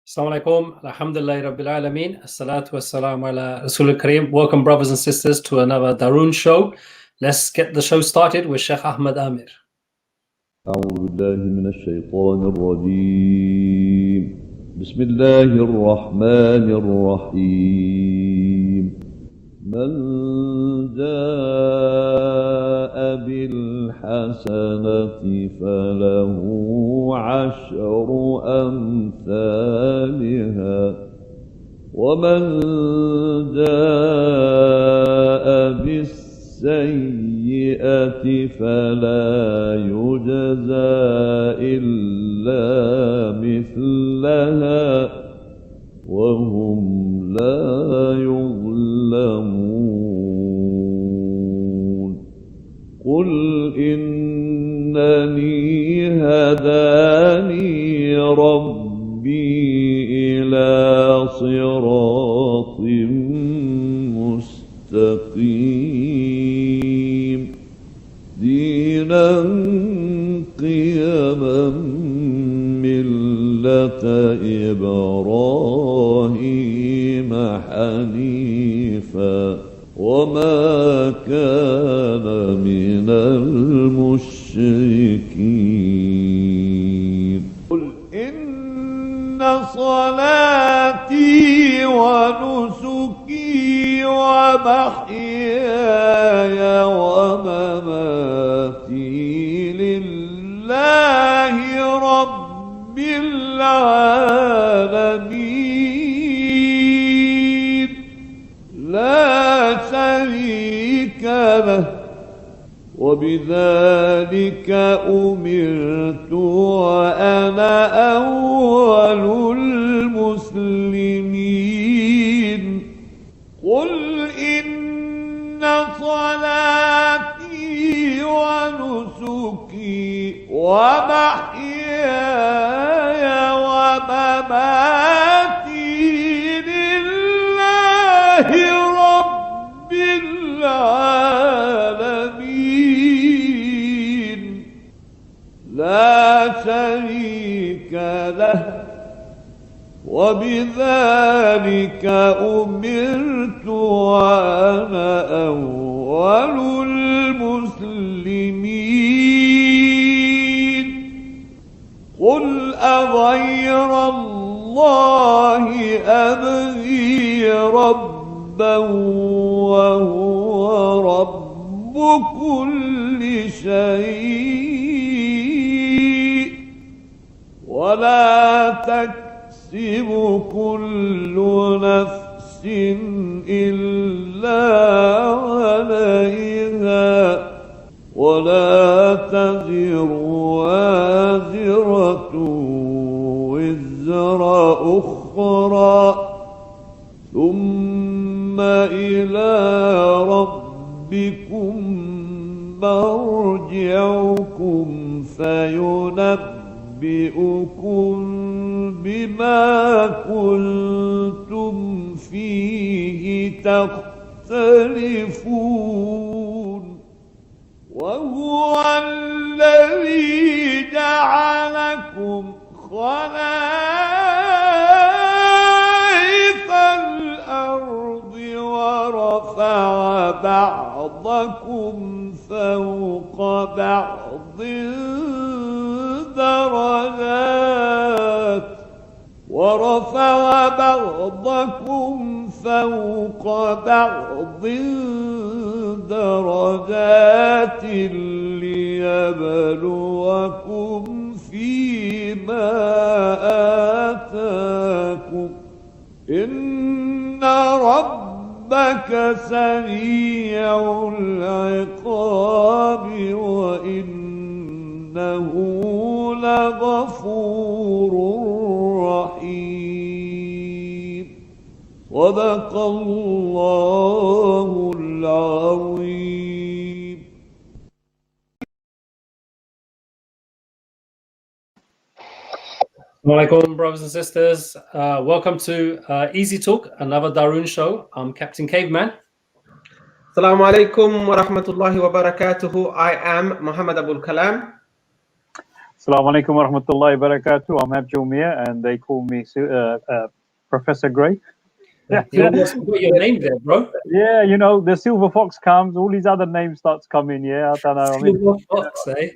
Assalamu alaikum, alhamdulillahi rabbil alameen, assalatu wassalamu ala Rasul al-Kareem. Welcome, brothers and sisters, to another Darun show. Let's get the show started with Sheikh Ahmed Amir. أعوذ بالله من الشيطان الرجيم. بسم الله الرحمن الرحيم. من جاء بالحسنة فله عشر أمثالها ومن جاء بالسيئة فلا يجزى إلا مثلها وهم لا يظلمون. قل إنني هداني ربي إلى صراط مستقيم دينا قيما ملة إبراهيم حنيفا وما كان من المشركين. قل إن صلاتي ونسكي ومحياي ومماتي لله رب العالمين لا شريك له وبذلك أمرت وأنا أول المسلمين. قل إن صلاتي ونسكي ومحياي ومماتي لله رب العالمين لا شريك له وبذلك أمرت وأنا أول المسلمين. قل أغير الله أبغي ربا وهو رب كل شيء ولا تكسب كل نفس إلا عليها ولا تزر وازرة وزر أخرى ثم إلى ربكم مرجعكم فينبئكم بما كنتم فيه تختلفون. وهو الذي جعلكم خلائف الأرض ورفع بعضكم فوق بعض درجات ليبلوكم فيما آتاكم إن ربك سريع العقاب وإنه لغفور رحيم. صدق الله العظيم. Assalamu alaikum, brothers and sisters. Welcome to EasyTalk, another Darun show. I'm Captain Caveman. Assalamu alaikum wa rahmatullahi wa barakatuhu. I am Muhammad Abul Kalam. Assalamu alaikum wa rahmatullahi wa barakatuh. I'm Ab Jumia and they call me Professor Grey. You almost got your name there, bro. Yeah, you know, the silver fox comes, all these other names starts coming. Yeah, I don't know. Silver fox, eh?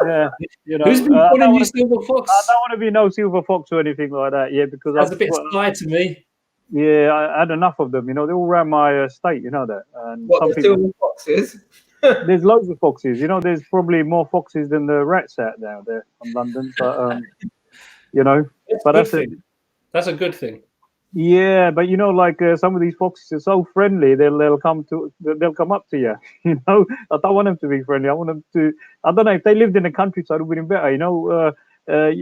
Yeah, you know, Who's been I calling don't you wanna, silver fox? I don't want to be no silver fox or anything like that. Yeah, because That's a bit sly to me. yeah, I had enough of them. You know, they're all around my estate. You know that, and What some the people. silver foxes? There's loads of foxes. You know, there's probably more foxes than the rats out there in London. But you know, That's a good thing. Yeah, but you know, like some of these foxes are so friendly. They'll come up to you. You know, I don't want them to be friendly. I want them to. I don't know if they lived in the countryside, it would have been better. You know, they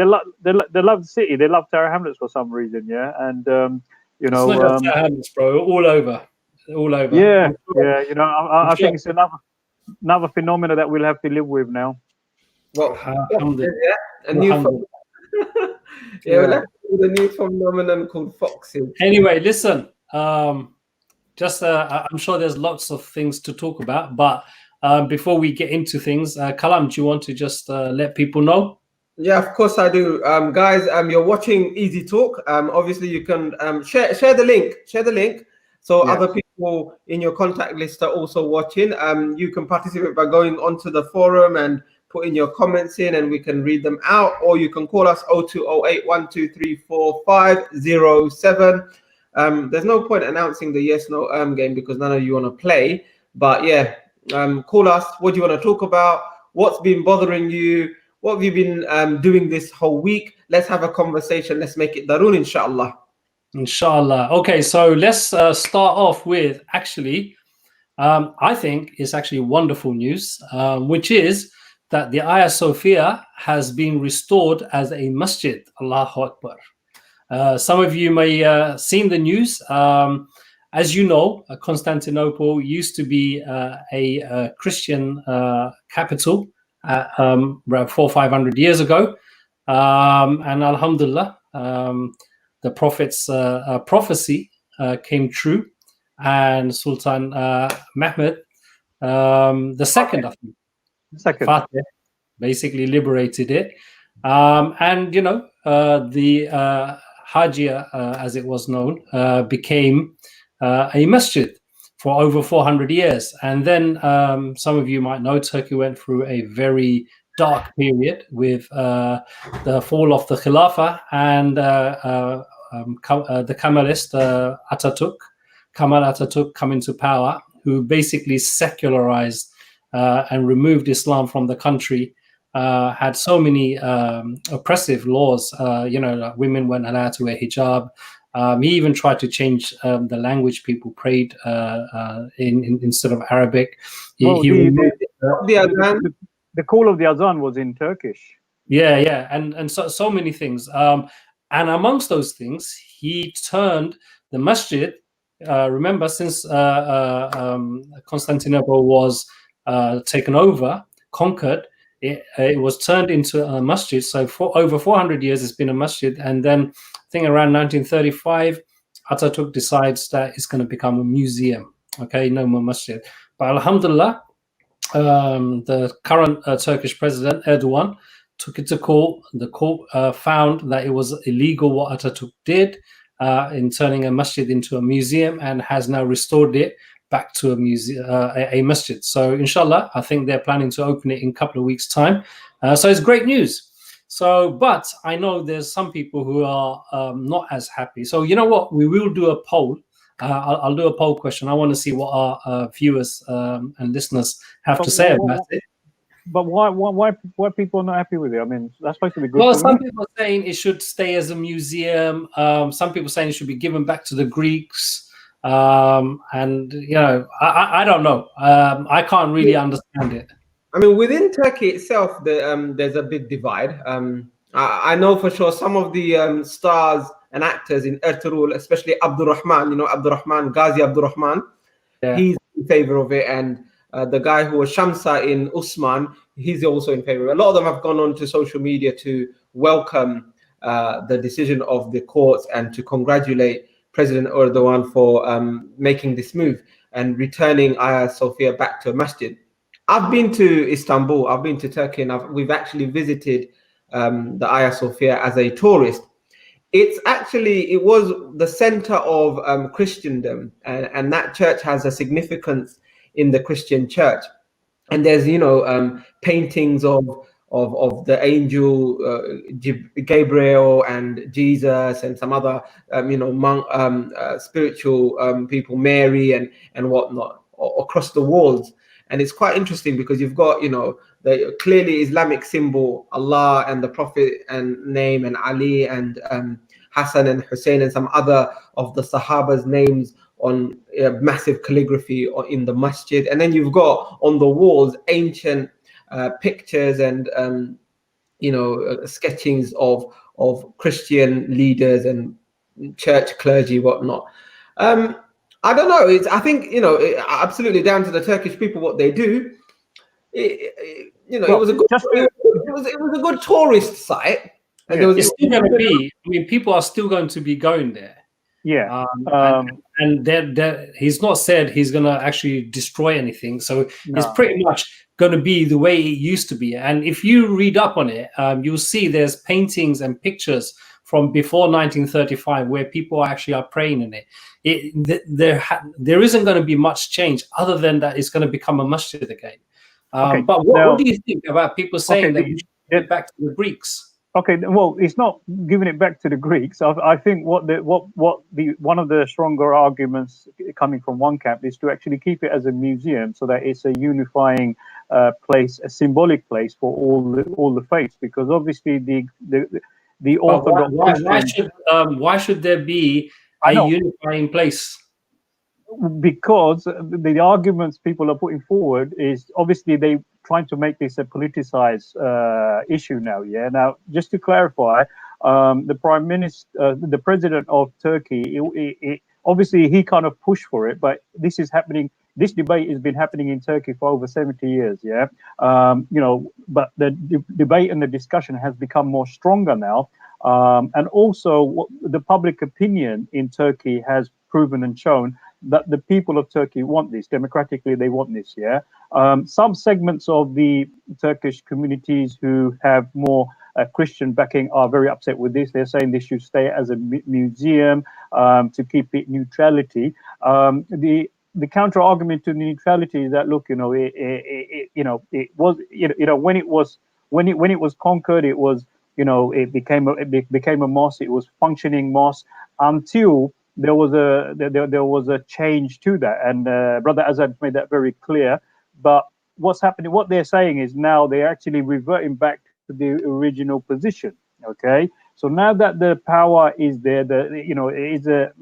love the city. They love Tower Hamlets for some reason. Yeah, and you It's not know, just Tower Hamlets, bro. All over. yeah, yeah. You know, I sure. think it's another phenomena that we'll have to live with now. Well, Alhamdulillah. a new the new phenomenon called foxes. Anyway, listen. Just I'm sure there's lots of things to talk about, but before we get into things, Kalam, do you want to just let people know? Yeah, of course I do. Guys, you're watching EasyTalk. Obviously you can share the link. Share the link so other people in your contact list are also watching. You can participate by going onto the forum and putting your comments in and we can read them out, or you can call us 0208 1234507. There's no point announcing the yes no game because none of you want to play, but yeah, call us. What do you want to talk about? What's been bothering you? What have you been doing this whole week? Let's have a conversation. Let's make it Daroon, inshallah. Inshallah. Okay, so let's start off with actually I think it's actually wonderful news, which is that the Hagia Sophia has been restored as a masjid. Allahu Akbar. Some of you may seen the news. As you know, Constantinople used to be a Christian capital around 400 or 500 years ago. And Alhamdulillah, the Prophet's prophecy came true. And Sultan Mehmed the second, I think, Fateh, basically liberated it. And, you know, the Hajia, as it was known, became a masjid for over 400 years. And then some of you might know Turkey went through a very dark period with the fall of the Khilafah and the Kemalist Kemal Atatürk come into power, who basically secularized and removed Islam from the country. Had so many oppressive laws. You know, like women weren't allowed to wear hijab. He even tried to change the language people prayed in instead of Arabic. The call of the Azan was in Turkish. Yeah, and so many things. And amongst those things, he turned the masjid. Remember, since Constantinople was taken over, conquered, it was turned into a masjid. So for over 400 years, it's been a masjid. And then I think around 1935, Atatürk decides that it's going to become a museum. Okay, no more masjid. But Alhamdulillah, the current Turkish president, Erdogan, took it to court. The court found that it was illegal what Atatürk did in turning a masjid into a museum, and has now restored it back to a museum, a masjid. So inshallah, I think they're planning to open it in a couple of weeks' time. So it's great news. So, but I know there's some people who are not as happy. So you know what? We will do a poll. I'll do a poll question. I want to see what our viewers and listeners have to say about it. But why people are not happy with it? I mean, that's supposed to be good. Well, some people are saying it should stay as a museum. Some people are saying it should be given back to the Greeks. And you know, I don't know. I can't really understand it. I mean, within Turkey itself, there's a big divide. I know for sure some of the stars and actors in Ertugrul, especially Abdurrahman, you know, Ghazi Abdurrahman, he's in favor of it. And the guy who was Shamsa in Usman, he's also in favor. A lot of them have gone on to social media to welcome the decision of the courts and to congratulate President Erdogan for making this move and returning Hagia Sophia back to a masjid. I've been to Istanbul. I've been to Turkey, and we've actually visited the Hagia Sophia as a tourist. It was the center of Christendom, and that church has a significance in the Christian church. And there's paintings of the angel Gabriel and Jesus and some other monk spiritual people, Mary and whatnot, across the walls. And it's quite interesting because you've got the clearly Islamic symbol, Allah and the Prophet and name, and Ali and Hassan and Hussein and some other of the Sahaba's names on massive calligraphy in the masjid. And then you've got on the walls ancient pictures and sketchings of Christian leaders and church clergy, whatnot. I don't know. I think absolutely down to the Turkish people what they do. It was a good. It was a good tourist site. And it's still going to be. I mean, people are still going to be going there. Yeah. And he's not said he's going to actually destroy anything. So it's pretty much going to be the way it used to be. And if you read up on it, you'll see there's paintings and pictures from before 1935 where people actually are praying in it. There isn't going to be much change other than that it's going to become a masjid again. But what do you think about people saying that we should get back to the Greeks? Okay, well, it's not giving it back to the Greeks. I think one of the stronger arguments coming from one camp is to actually keep it as a museum, so that it's a unifying place, a symbolic place for all the faiths. Because obviously the Orthodox why should there be a unifying place? Because the arguments people are putting forward is obviously they trying to make this a politicized issue now. Yeah. Now, just to clarify, the Prime Minister, the President of Turkey, obviously he kind of pushed for it, but this is happening. This debate has been happening in Turkey for over 70 years. Yeah. But the debate and the discussion has become more stronger now. And also the public opinion in Turkey has proven and shown that the people of Turkey want this. Democratically, they want this, yeah? Some segments of the Turkish communities who have more Christian backing are very upset with this. They're saying this should stay as a museum to keep it neutrality. The counter argument to neutrality is that, look, it was, when it was conquered, it was, it became a mosque. It was functioning mosque until there was a change to that, and Brother Azad made that very clear. But what's happening? What they're saying is now they're actually reverting back to the original position. Okay, so now that the power is there, it is a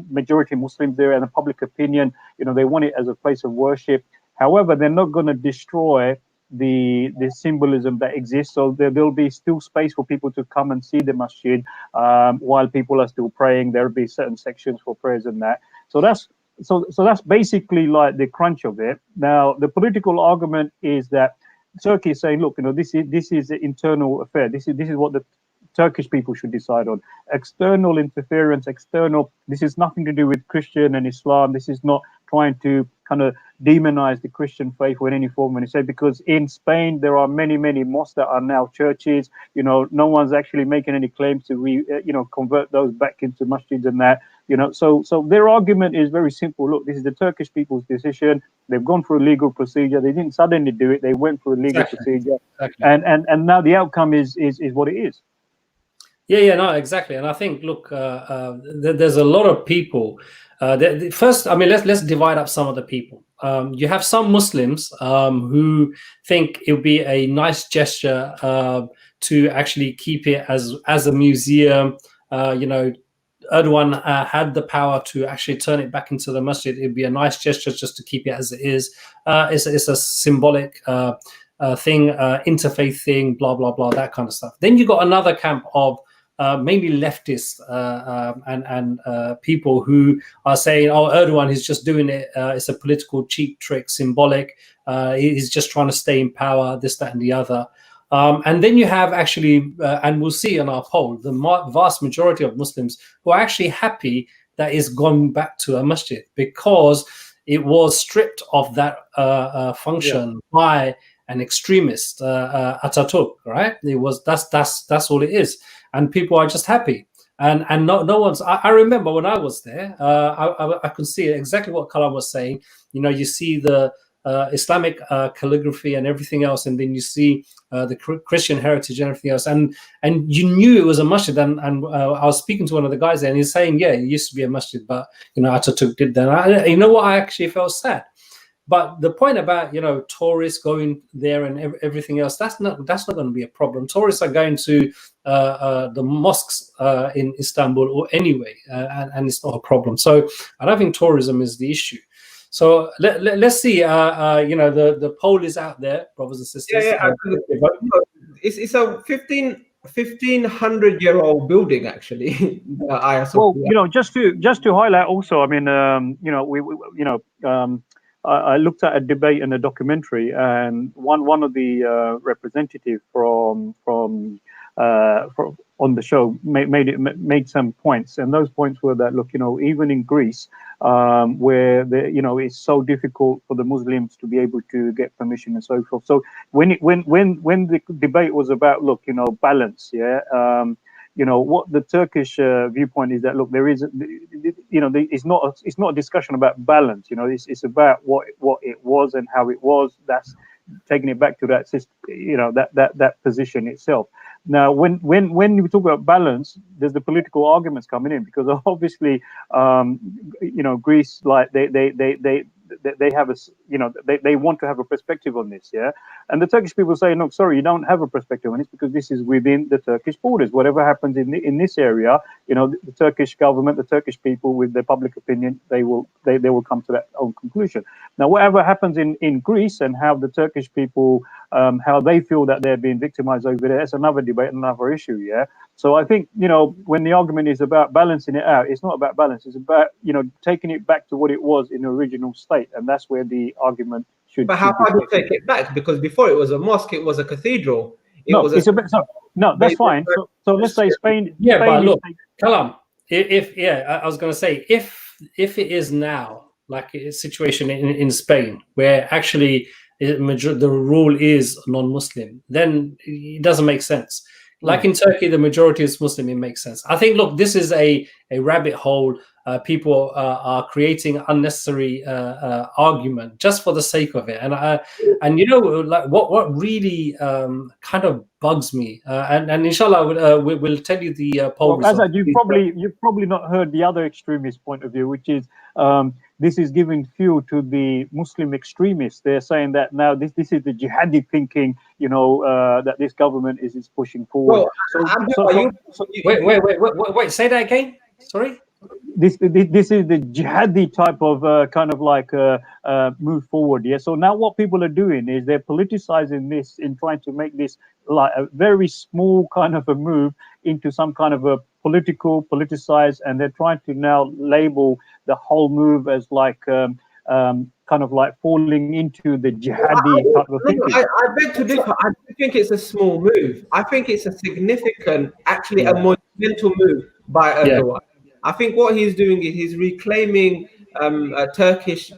majority Muslims there, and the public opinion, they want it as a place of worship. However, they're not going to destroy the symbolism that exists, so there'll be still space for people to come and see the masjid while people are still praying. There'll be certain sections for prayers and that. So that's basically like the crunch of it. Now, the political argument is that Turkey is saying, look, this is an internal affair. This is what the Turkish people should decide on. External interference, this is nothing to do with Christian and Islam. This is not trying to kind of demonize the Christian faith in any form. And he said, because in Spain, there are many, many mosques that are now churches. No one's actually making any claims to convert those back into masjids and that. So their argument is very simple. Look, this is the Turkish people's decision. They've gone through a legal procedure. They didn't suddenly do it. They went through a legal procedure. Exactly. And now the outcome is what it is. Yeah, no, exactly. And I think, look, there's a lot of people. First, I mean, let's divide up some of the people. You have some Muslims who think it would be a nice gesture to actually keep it as a museum. Erdogan had the power to actually turn it back into the masjid. It'd be a nice gesture just to keep it as it is. It's a symbolic thing, interfaith thing, blah, blah, blah, that kind of stuff. Then you got another camp of mainly leftists and people who are saying, oh, Erdogan is just doing it. It's a political cheap trick, symbolic. He's just trying to stay in power, this, that, and the other. And then you have actually, and we'll see in our poll, the vast majority of Muslims who are actually happy that it's gone back to a masjid, because it was stripped of that function by an extremist, Ataturk, right? It was that's all it is, and people are just happy. And no one's. I remember when I was there, I could see exactly what Kalam was saying. You know, you see the Islamic calligraphy and everything else, and then you see the Christian heritage and everything else, and you knew it was a masjid. And I was speaking to one of the guys there, and he's saying, yeah, it used to be a masjid, but you know, Ataturk did that. You know what? I actually felt sad. But the point about, you know, tourists going there and everything else, that's not going to be a problem. Tourists are going to the mosques in Istanbul or anyway, and it's not a problem. So I don't think tourism is the issue. So let's see. You know, the poll is out there, brothers and sisters. It's a 1500-year-old building, actually. Well, you know, just to highlight also, I mean, you know, I looked at a debate and a documentary, and one of the representatives from on the show made some points, and those points were that, look, you know, even in Greece, where you know, it's so difficult for the Muslims to be able to get permission and so forth. So when the debate was about, look, you know, balance, you know, what the Turkish viewpoint is that, look, there is, you know, it's not a discussion about balance. You know, it's about what it was and how it was. That's taking it back to that system, you know, that position itself. Now, when we talk about balance, there's the political arguments coming in, because obviously, you know, Greece, like they have a, you know, they want to have a perspective on this, and the Turkish people say, no, sorry, you don't have a perspective on this, because this is within the Turkish borders. Whatever happens in this area, you know, the Turkish government, the Turkish people, with their public opinion, they will come to that own conclusion. Now, whatever happens in Greece, and how the Turkish people, how they feel that they're being victimized over there, that's another debate, another issue. So I think, you know, when the argument is about balancing it out, it's not about balance. It's about, you know, taking it back to what it was in the original state, and that's where the argument should. But how far do you take it back? Because before it was a mosque, it was a cathedral. That's fine. So let's say Spain. Yeah, Spain but look, Kalam, I was going to say, if it is now like a situation in Spain where actually the rule is non-Muslim, then it doesn't make sense. Like in Turkey, the majority is Muslim. It makes sense. I think, look, this is a rabbit hole. People are creating unnecessary argument just for the sake of it. And you know, like what really kind of bugs me. And inshallah, we'll tell you the poll. Well, Azad, you've probably not heard the other extremist point of view, which is this is giving fuel to the Muslim extremists. They're saying that now this is the jihadi thinking, you know, that this government is pushing forward. Well, wait, say that again. Sorry. This is the jihadi type of kind of like move forward. So now what people are doing is they're politicizing this in trying to make this like a very small kind of a move into some kind of a politicized, and they're trying to now label the whole move as like kind of like falling into the jihadi type of thinking. I beg to differ. I think it's a small move. I think it's a significant, actually a monumental move by Erdogan. I think what he's doing is he's reclaiming Turkish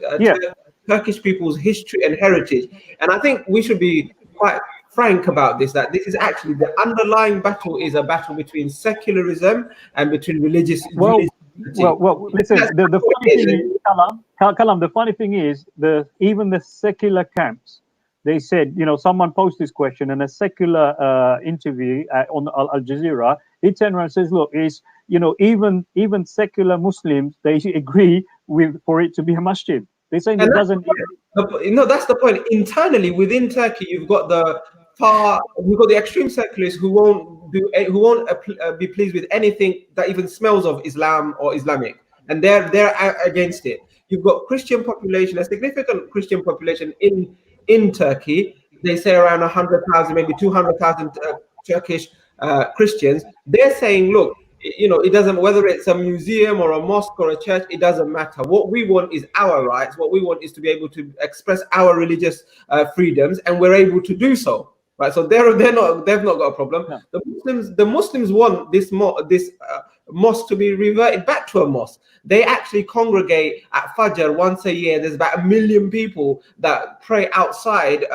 people's history and heritage. And I think we should be quite frank about this, that this is actually the underlying battle is a battle between secularism and between religious. Well, listen, the funny thing is, Kalam, the funny thing is, even the secular camps, they said, you know, someone posed this question in a secular interview on Al Jazeera. He turned around and says, look, you know, even secular Muslims, they agree for it to be a masjid. They're saying it doesn't. No, that's the point. Internally within Turkey, you've got the extreme secularists who won't be pleased with anything that even smells of Islam or Islamic, and they're against it. You've got Christian population, a significant Christian population in Turkey. They say around 100,000, maybe 200,000 Turkish Christians. They're saying, look, you know, it doesn't, whether it's a museum or a mosque or a church, it doesn't matter. What we want is our rights. What we want is to be able to express our religious freedoms, and we're able to do so. Right, so they've not got a problem. No. The Muslims want this mosque to be reverted back to a mosque. They actually congregate at Fajr once a year. There's about 1 million people that pray outside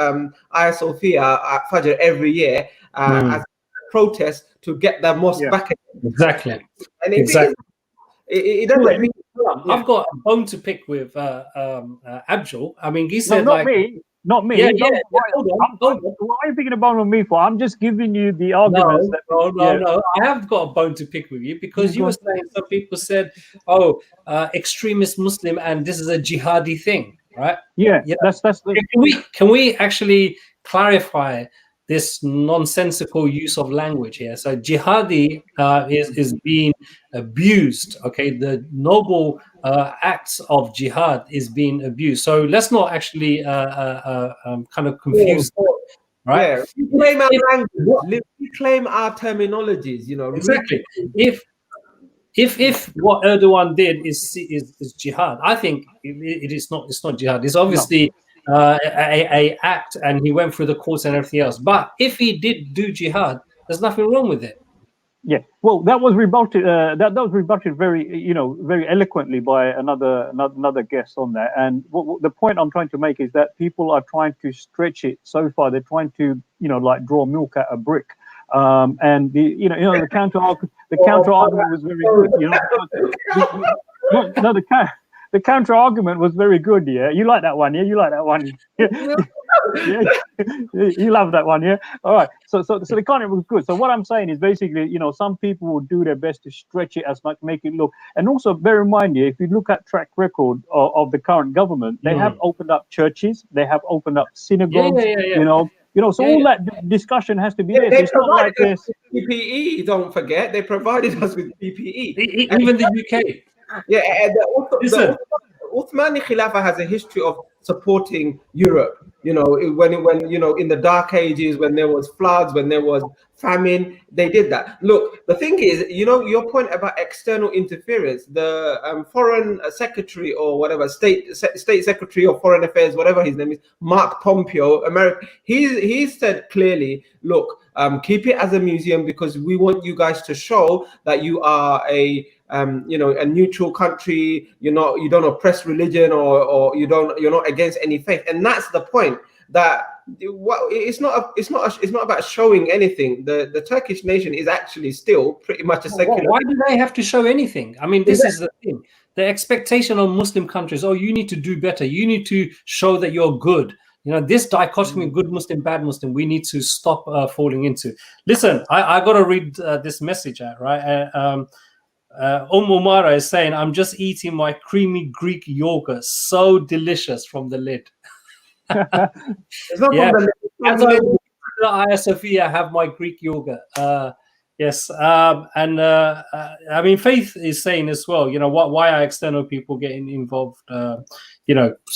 Hagia Sophia at Fajr every year as a protest to get the mosque back again. Exactly. And exactly. It doesn't mean, I've got a bone to pick with Abdul. I mean, he said, not me. Not me. Yeah, Hold on. Why are you picking a bone with me for? I'm just giving you the arguments. No. I have got a bone to pick with you because you were saying some people said, "Oh, extremist Muslim, and this is a jihadi thing," right? Yeah. That's. Can we actually clarify this nonsensical use of language here? So jihadi is being abused. Okay, the noble acts of jihad is being abused. So let's not actually kind of confuse, right? Yeah, we claim our language, we claim our terminologies. You know, exactly. If what Erdogan did is jihad, I think it is not. It's not jihad. It's obviously a act, and he went through the courts and everything else. But if he did do jihad, there's nothing wrong with it. Yeah, well, that was rebutted. That was rebutted very eloquently by another guest on that. And what the point I'm trying to make is that people are trying to stretch it so far. They're trying to like draw milk out a brick. And the counter argument was very good. The counter argument was very good. Yeah, you like that one? Yeah, you like that one? Yeah. You love that one, yeah. All right. So the content was good. So what I'm saying is basically, some people will do their best to stretch it as much, make it look. And also bear in mind, if you look at track record of the current government, they have opened up churches, they have openpened up synagogues. So all that discussion has to be there. They it's not like this. PPE. Don't forget, they provided us with PPE. Even the UK. Yeah, the Uthmani Khilafah has a history of supporting Europe. When in the Dark Ages, when there was floods, when there was famine, they did that. Look, the thing is, your point about external interference, the foreign secretary or whatever, state secretary of foreign affairs, whatever his name is, Mark Pompeo, America, he said clearly, look, keep it as a museum because we want you guys to show that you are a neutral country. You don't oppress religion or you're not against any faith, and that's the point. That it's not about showing anything. The Turkish nation is actually still pretty much a secular. Why do they have to show anything? I mean, this is the thing. The expectation of Muslim countries. Oh, you need to do better. You need to show that you're good. This dichotomy, good Muslim, bad Muslim, we need to stop falling into. Listen, I got to read this message out, right? Umara is saying, I'm just eating my creamy Greek yogurt, so delicious from the lid. It's not Yeah. from the Hagia Sophia have my Greek yogurt. Yes. I mean, Faith is saying as well, why are external people getting involved? So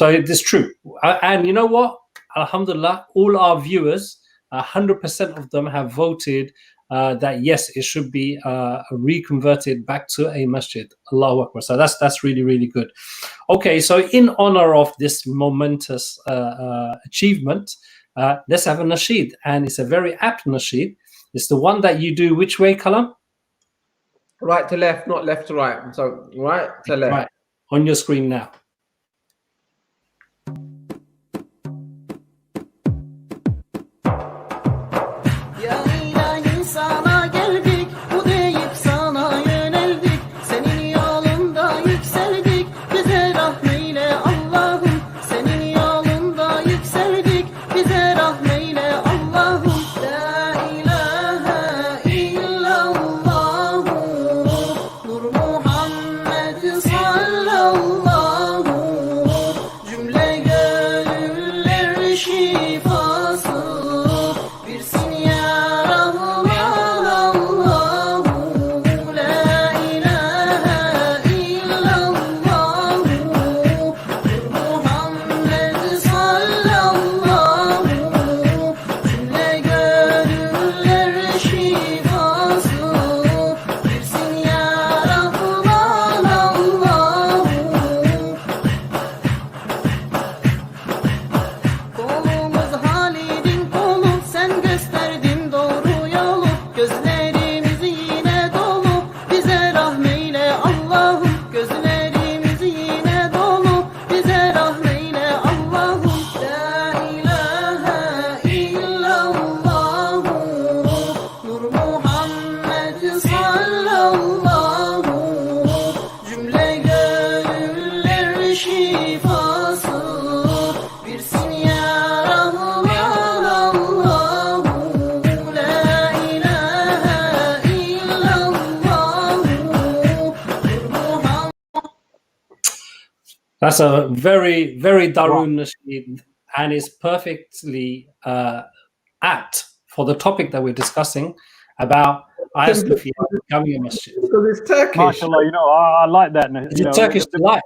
it's true. And you know what? Alhamdulillah, all our viewers, 100% of them have voted that yes, it should be reconverted back to a masjid. Allahu Akbar. So that's really, really good. Okay, so in honor of this momentous achievement, let's have a nasheed, and it's a very apt nasheed. It's the one that you do which way, Kalam? Right to left, not left to right. So right to left. Right, on your screen now. Allah That's a very, very Darun Nasheed, and is perfectly apt for the topic that we're discussing about Hagia Sophia becoming a masjid. Because it's Turkish. Mashallah, I like that. It's a Turkish delight.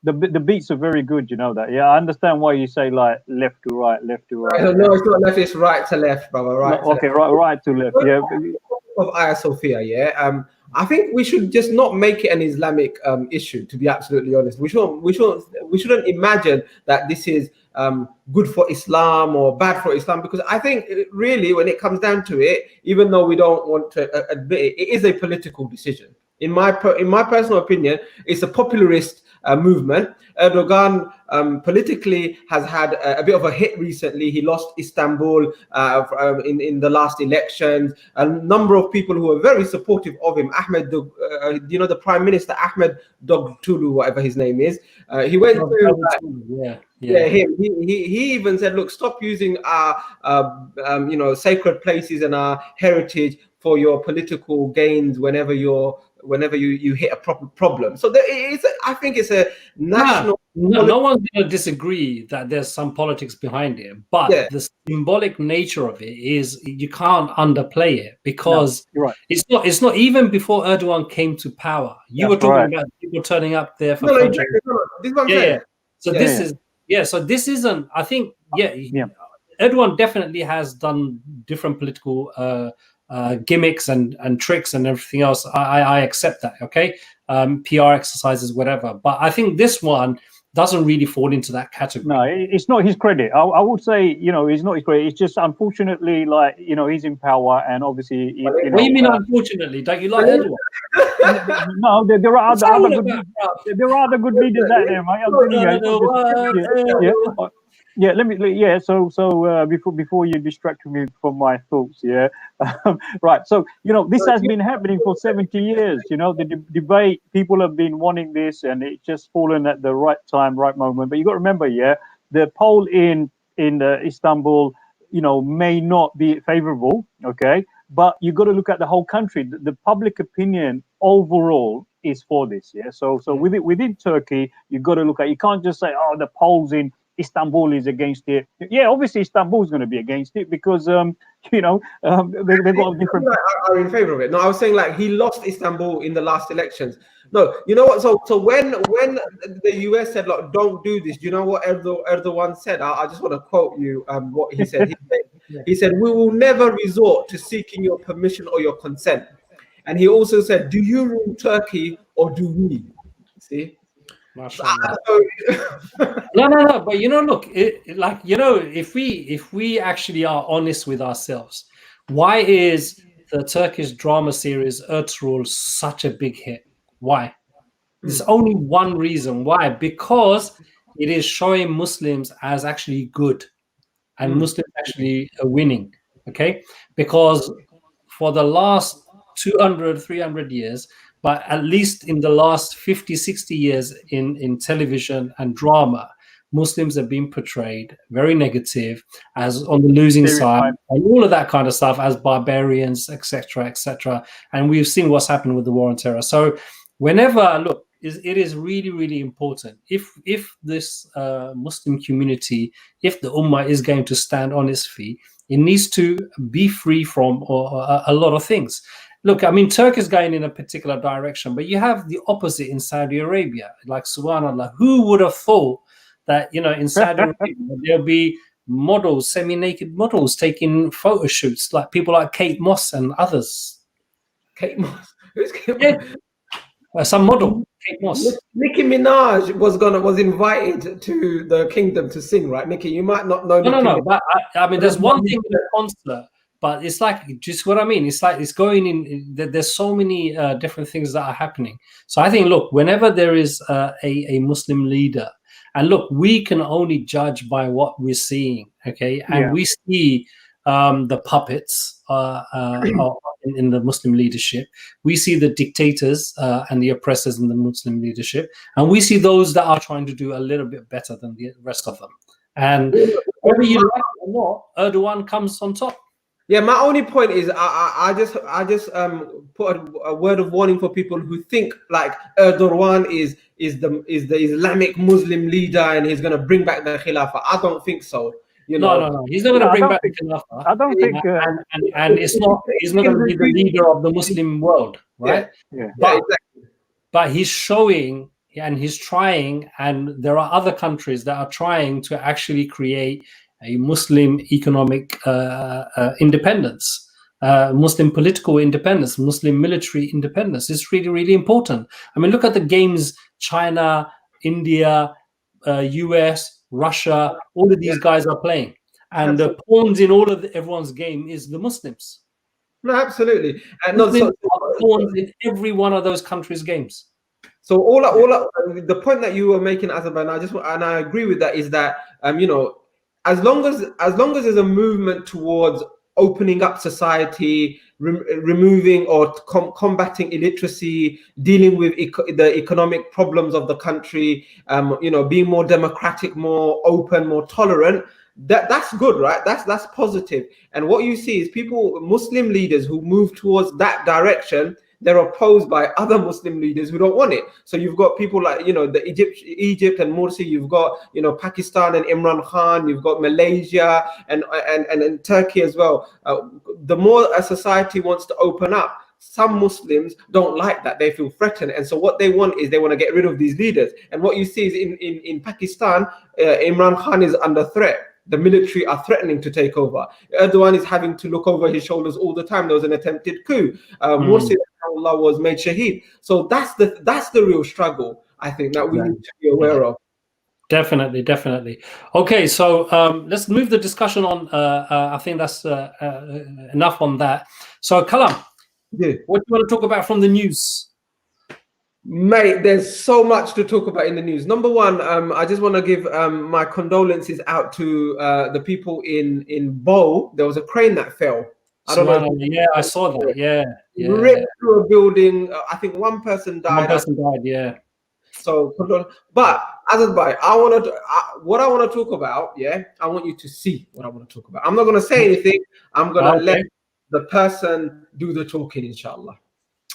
The beats are very good, you know that. Yeah, I understand why you say like left to right, left to right. No, it's not left, it's right to left, brother. Right. No, okay, right to left. Yeah. Of Hagia Sophia, yeah. I think we should just not make it an Islamic issue. To be absolutely honest, we shouldn't imagine that this is good for Islam or bad for Islam, because I think really, when it comes down to it, even though we don't want to admit it, it is a political decision. In my personal opinion, it's a popularist movement. Erdogan politically has had a bit of a hit recently. He lost Istanbul in the last elections. A number of people who were very supportive of him, the Prime Minister Ahmed Davutoglu, whatever his name is, he went through. Him. He even said, look, stop using our sacred places and our heritage for your political gains whenever you hit a problem. So I think it's a national. No one's going to disagree that there's some politics behind it, but the symbolic nature of it is you can't underplay it, because you're right. It's not even before Erdogan came to power. You were talking about people turning up there for this is what I'm saying. So this isn't. I think Erdogan definitely has done different political gimmicks and tricks and everything else. I accept that. Okay, PR exercises, whatever. But I think this one doesn't really fall into that category. No, it's not his credit. I would say, it's not his credit. It's just unfortunately, like, he's in power, and obviously. What do you mean, unfortunately? Don't you like Erdogan? No, there are other good leaders out there, mate. Yeah, let me. Yeah, so before you distract me from my thoughts, right. So this has been happening for 70 years. The debate, people have been wanting this, and it's just fallen at the right time, right moment. But you got to remember, the poll in Istanbul, may not be favorable, okay, but you got to look at the whole country. The public opinion overall is for this, So within Turkey, you got to look at. You can't just say, oh, the polls in Istanbul is against it. Yeah, obviously Istanbul is going to be against it because they've got a different. Are in favor of it. No, I was saying, like, he lost Istanbul in the last elections. No, you know what? So when the US said, like, don't do this, you know what Erdogan said? I just want to quote you what he said. He said, we will never resort to seeking your permission or your consent. And he also said, do you rule Turkey or do we? See? No, but look, if we actually are honest with ourselves, why is the Turkish drama series Ertuğrul such a big hit? Why? There's only one reason why: because it is showing Muslims as actually good, and Muslims actually are winning. Okay, because for the last 200, 300 years, but at least in the last 50, 60 years in television and drama, Muslims have been portrayed very negative, as on the losing side, and all of that kind of stuff, as barbarians, etc., etc. And we've seen what's happened with the war on terror. So whenever, look, it is really, really important. If this Muslim community, if the Ummah is going to stand on its feet, it needs to be free from a lot of things. Look, I mean, Turkey is going in a particular direction, but you have the opposite in Saudi Arabia. Like, subhanAllah, who would have thought that, in Saudi Arabia, there'll be models, semi-naked models taking photo shoots, like people like Kate Moss and others. Kate Moss? Who's Kate Moss? Some model, Kate Moss. Nicki Minaj was invited to the kingdom to sing, right? Nicki, you might not know. No. But I mean, there's one thing in a concert. But it's like, just what I mean, it's like it's going in, there's so many different things that are happening. So I think, look, whenever there is a Muslim leader, and look, we can only judge by what we're seeing, okay? And we see the puppets in the Muslim leadership. We see the dictators and the oppressors in the Muslim leadership. And we see those that are trying to do a little bit better than the rest of them. And whether you like it or not, Erdogan comes on top. Yeah, my only point is I just put a word of warning for people who think like Erdogan is the Islamic Muslim leader and he's going to bring back the Khilafah. I don't think so. You know, No. He's not going to bring back the Khilafah. I don't think. And it's not. He's not going to be the leader of the Muslim world, right? Yeah. But exactly. but he's showing and he's trying, and there are other countries that are trying to actually create a Muslim economic independence, Muslim political independence, Muslim military independence. It's really, really important. I mean, look at the games China, India, US, Russia, all of these guys are playing. And the pawns in all of everyone's game is the Muslims. No, absolutely. And Muslims are pawns in every one of those countries' games. So the point that you were making, Azerbaijan, and I agree with that, is that you know, as long as there's a movement towards opening up society, removing or combating illiteracy, dealing with the economic problems of the country, you know, being more democratic, more open, more tolerant, that's good, right? That's positive. And what you see is Muslim leaders who move towards that direction, they're opposed by other Muslim leaders who don't want it. So you've got people like, you know, Egypt and Morsi, you've got, you know, Pakistan and Imran Khan, you've got Malaysia and Turkey as well. The more a society wants to open up, some Muslims don't like that. They feel threatened. And so what they want is they want to get rid of these leaders. And what you see is in Pakistan, Imran Khan is under threat. The military are threatening to take over. Erdogan is having to look over his shoulders all the time. There was an attempted coup. Morsi was made shaheed. So that's the real struggle, I think, that we need to be aware of. Definitely. Okay, so let's move the discussion on. I think that's enough on that. So, Kalam, what do you want to talk about from the news? Mate, there's so much to talk about in the news. Number one, I just want to give my condolences out to the people in Bo. There was a crane that fell. I don't know. Yeah, I saw that. Yeah. Ripped through a building. I think one person died. One person died. Yeah. So, but Azerbaijan, what I want to talk about. Yeah, I want you to see what I want to talk about. I'm not going to say anything. I'm going to let the person do the talking, inshallah.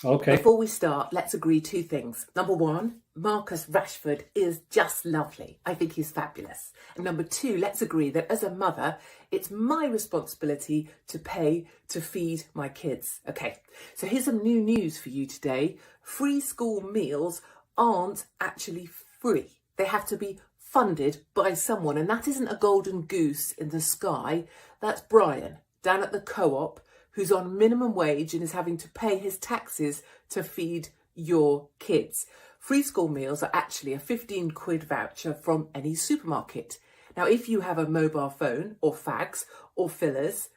Okay. Before we start, let's agree two things. Number one, Marcus Rashford is just lovely. I think he's fabulous. And number two, let's agree that as a mother, it's my responsibility to pay to feed my kids. Okay, so here's some new news for you today. Free school meals aren't actually free. They have to be funded by someone. And that isn't a golden goose in the sky. That's Brian down at the co-op, who's on minimum wage and is having to pay his taxes to feed your kids. Free school meals are actually a 15 quid voucher from any supermarket. Now, if you have a mobile phone or fags or fillers,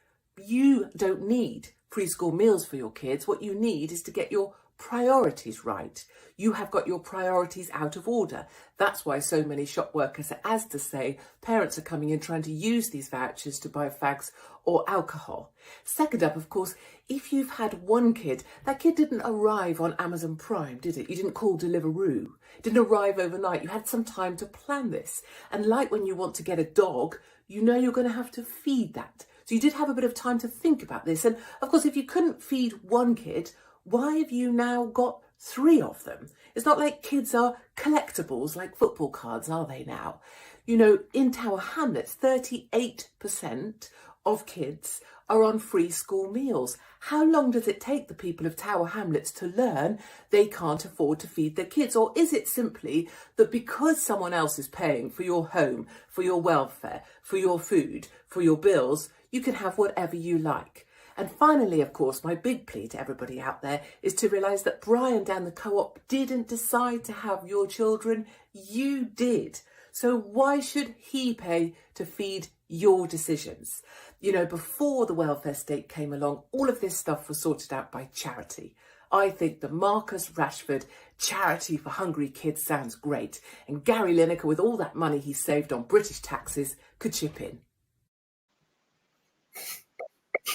you don't need free school meals for your kids. What you need is to get your priorities right. You have got your priorities out of order. That's why so many shop workers at Asda say parents are coming in trying to use these vouchers to buy fags or alcohol. Second up, of course, if you've had one kid, that kid didn't arrive on Amazon Prime, did it? You didn't call Deliveroo. It didn't arrive overnight. You had some time to plan this. And like when you want to get a dog, you know you're going to have to feed that. So you did have a bit of time to think about this. And of course, if you couldn't feed one kid, why have you now got 3 of them? It's not like kids are collectibles like football cards, are they now? You know, in Tower Hamlets, 38% of kids are on free school meals. How long does it take the people of Tower Hamlets to learn they can't afford to feed their kids? Or is it simply that because someone else is paying for your home, for your welfare, for your food, for your bills, you can have whatever you like? And finally, of course, my big plea to everybody out there is to realise that Brian down the co-op didn't decide to have your children. You did. So why should he pay to feed your decisions? You know, before the welfare state came along, all of this stuff was sorted out by charity. I think the Marcus Rashford Charity for Hungry Kids sounds great. And Gary Lineker, with all that money he saved on British taxes, could chip in.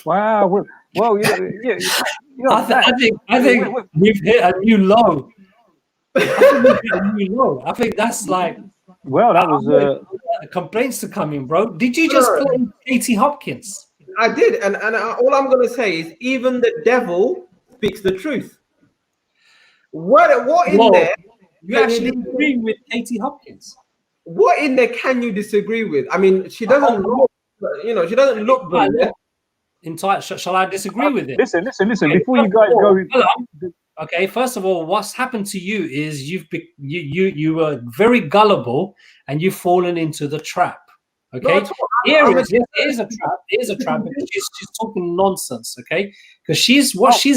Wow. Well, I think we've hit a new low. I think that's like. Well, that was complaints to come in, bro. Did you just play Katie Hopkins? I did, and all I'm going to say is even the devil speaks the truth. What in Whoa, there? you can actually you- agree with Katie Hopkins? What in there can you disagree with? I mean, she doesn't look, she doesn't look brilliant. Shall I disagree with it? Listen. Okay, Before you first guys of all, go, hold on. Okay, first of all, what's happened to you is you were very gullible and you've fallen into the trap. Okay, Not at all. I'm yes, it is a trap. It is a trap because she's talking nonsense. Okay, because she's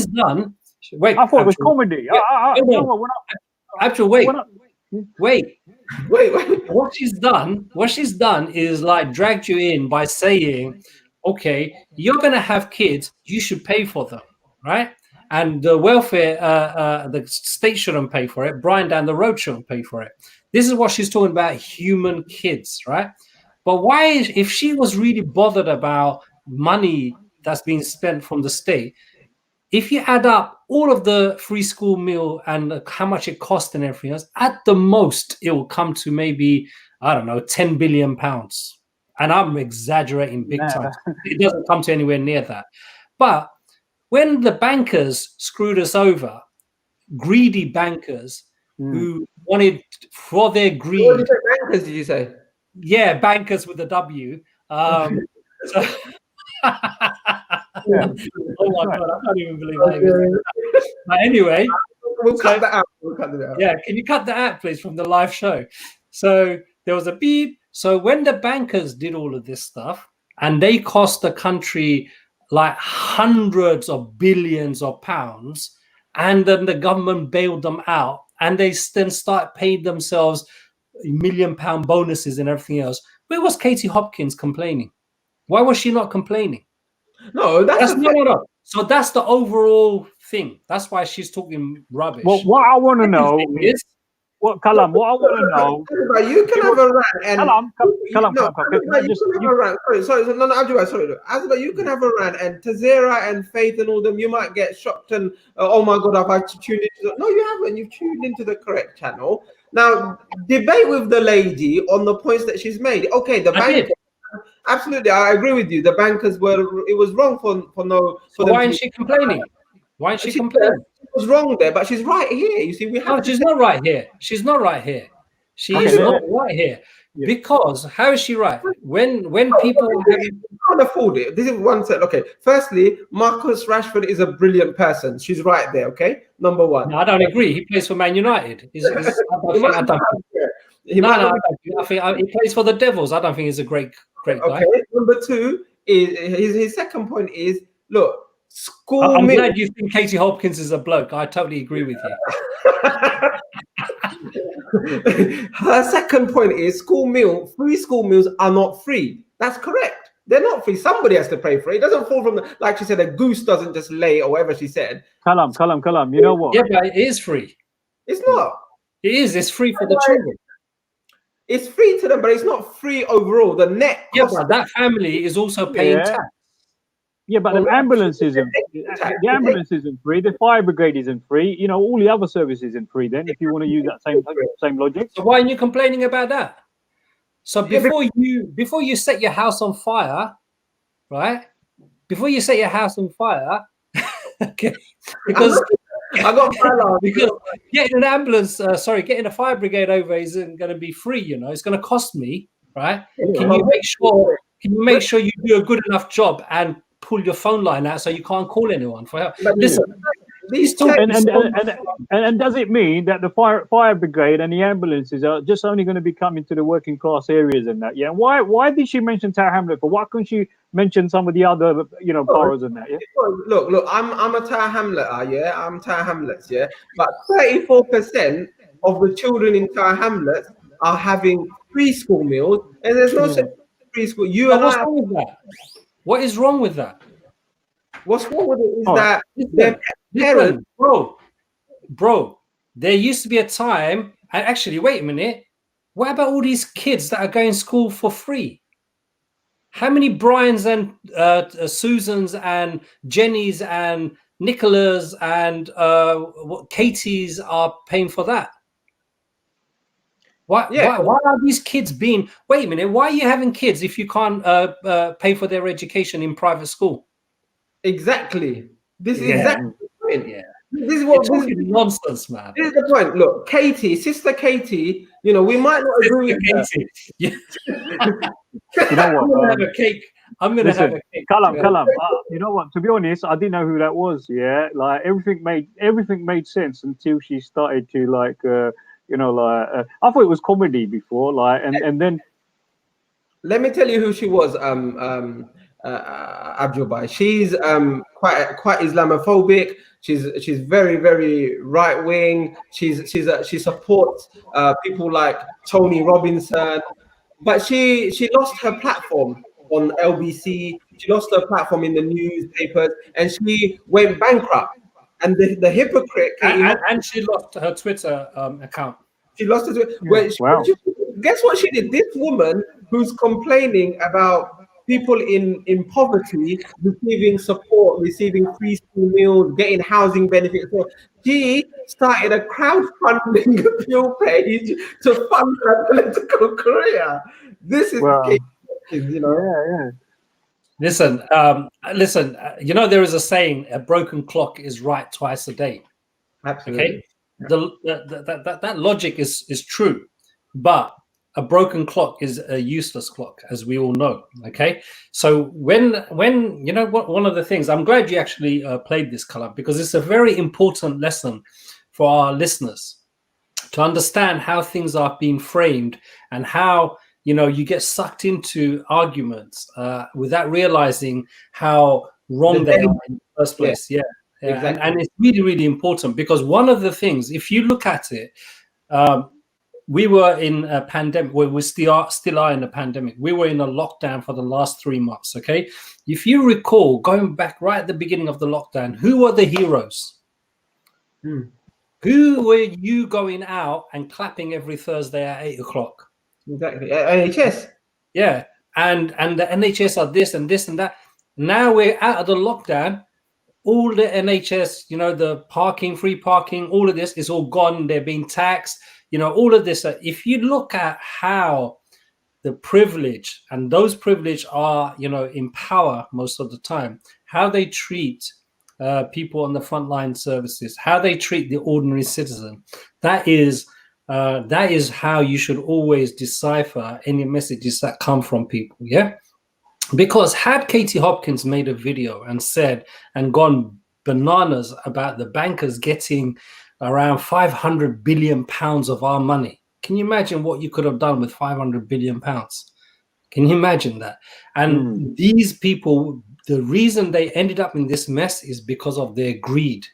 done. Wait, I thought it was Abdul, comedy. yeah, No, we're not. Abdul, wait. wait. What she's done is like dragged you in by saying, okay, you're gonna have kids, you should pay for them, right? And the welfare, the state shouldn't pay for it. Brian down the road shouldn't pay for it. This is what she's talking about: human kids, right? But if she was really bothered about money that's being spent from the state, if you add up all of the free school meal and how much it costs and everything else, at the most, it will come to maybe, I don't know, 10 billion pounds. And I'm exaggerating big time. It doesn't come to anywhere near that. But when the bankers screwed us over, greedy bankers who wanted for their greed. What did you say, bankers, did you say? Yeah, bankers with a W. So, Yeah. oh my God, I can't even believe that. But anyway, we'll cut that out. We'll cut that out. Yeah, can you cut that out, please, from the live show? So there was a beep. So when the bankers did all of this stuff, and they cost the country like hundreds of billions of pounds, and then the government bailed them out, and they then start paying themselves £1 million bonuses and everything else. Where was Katie Hopkins complaining? Why was she not complaining? No, no. So that's the overall thing. That's why she's talking rubbish. Well, what I want to know is, Kalam, what I want to know. You can have a rant and Kalam, Sorry, Azba, you can have a rant and Tazera and Faith and all them. You might get shocked and oh my God, have I tuned into? No, you haven't. You've tuned into the correct channel. Now debate with the lady on the points that she's made. Okay, the bank. Absolutely, I agree with you. The bankers it was wrong for no. So why isn't she complaining? Why isn't she complaining? She was wrong there, but she's right here. You see, she's not right here. She's not right here. She is not right here. Yeah. Because how is she right? When people can't afford it. This is one set. Okay, firstly, Marcus Rashford is a brilliant person. She's right there. Okay, number one. No, I don't agree. He plays for Man United. He plays for the Devils. I don't think he's a great guy. Okay, number two is his second point is look. I'm glad you think Katie Hopkins is a bloke. I totally agree with you. Her second point is free school meals are not free. That's correct. They're not free. Somebody has to pay for it. It doesn't fall from like she said, a goose doesn't just lay or whatever she said. Kalam. You know what? Yeah, but it is free. It's not. It is. It's free for the children. It's free to them, but it's not free overall. The net cost. Yeah, but that family is also paying tax. Yeah, but the ambulance isn't. The ambulance isn't free. The fire brigade isn't free. You know, all the other services isn't free. Then, if you want to use that same logic. So why are you complaining about that? So before you set your house on fire, right? Before you set your house on fire, okay, because I got fire because getting an ambulance, getting a fire brigade over isn't going to be free. You know, it's going to cost me, right? Can you make sure you do a good enough job and pull your phone line out so you can't call anyone for help? Listen, and does it mean that the fire brigade and the ambulances are just only going to be coming to the working class areas and that? Yeah. Why did she mention Tower Hamlet? But why couldn't she mention some of the other boroughs and that? Yeah. Look. I'm a Tower Hamlet. I'm Tower Hamlets. Yeah. But 34% of the children in Tower Hamlets are having free school meals, and there's no such free school. What's wrong with that? What is wrong with that? What's wrong with it is that their parents, bro. There used to be a time, and actually, wait a minute. What about all these kids that are going to school for free? How many Brians and Susans and Jennies and Nicolas and Katies are paying for that? Why are these kids being? Wait a minute. Why are you having kids if you can't pay for their education in private school? Exactly. This is Yeah, exactly the point. yeah. This is You're what talking nonsense, man. this is the point. Look, Katie, sister Katie, you know, we might not agree with her. Katie. Yeah. You know what? I'm gonna have a cake. I'm gonna have Listen, a cake. Kalam, you know what? To be honest, I didn't know who that was. Yeah, like everything made sense until she started to like, I thought it was comedy before, like, and then Let me tell you who she was, Abdul Bai. She's quite Islamophobic. She's very, very right wing. She supports people like Tony Robinson, but she lost her platform on LBC. She lost her platform in the newspapers, and she went bankrupt. And the hypocrite Katie And she lost her Twitter account. she lost it. wow. Guess what she did? This woman who's complaining about people in poverty receiving support, receiving free school meals, getting housing benefits. So she started a crowdfunding appeal page to fund her political career. This is, Well, you know. yeah. Listen, you know, there is a saying: a broken clock is right twice a day. Absolutely. Okay, that logic is true, but a broken clock is a useless clock, as we all know. Okay, so when you know what, one of the things, I'm glad you actually played this color, because it's a very important lesson for our listeners to understand how things are being framed, and how, you know, you get sucked into arguments without realizing how wrong they are in the first place. Yeah. Exactly. And it's really, really important, because one of the things, if you look at it, we were in a pandemic, where we still are in a pandemic. We were in a lockdown for the last 3 months. Okay, if you recall, going back right at the beginning of the lockdown, who were the heroes? Who were you going out and clapping every Thursday at 8 o'clock? Exactly. NHS. Yeah, and the NHS are this and this and that. Now we're out of the lockdown. All the NHS, you know, the parking, free parking, all of this is all gone. They're being taxed. You know, all of this. If you look at how the privilege, and those privilege are, you know, in power most of the time, how they treat people on the frontline services, how they treat the ordinary citizen, that is how you should always decipher any messages that come from people. Yeah. Because had Katie Hopkins made a video and said and gone bananas about the bankers getting around 500 billion pounds of our money, can you imagine what you could have done with 500 billion pounds? Can you imagine that? And these people, the reason they ended up in this mess is because of their greed.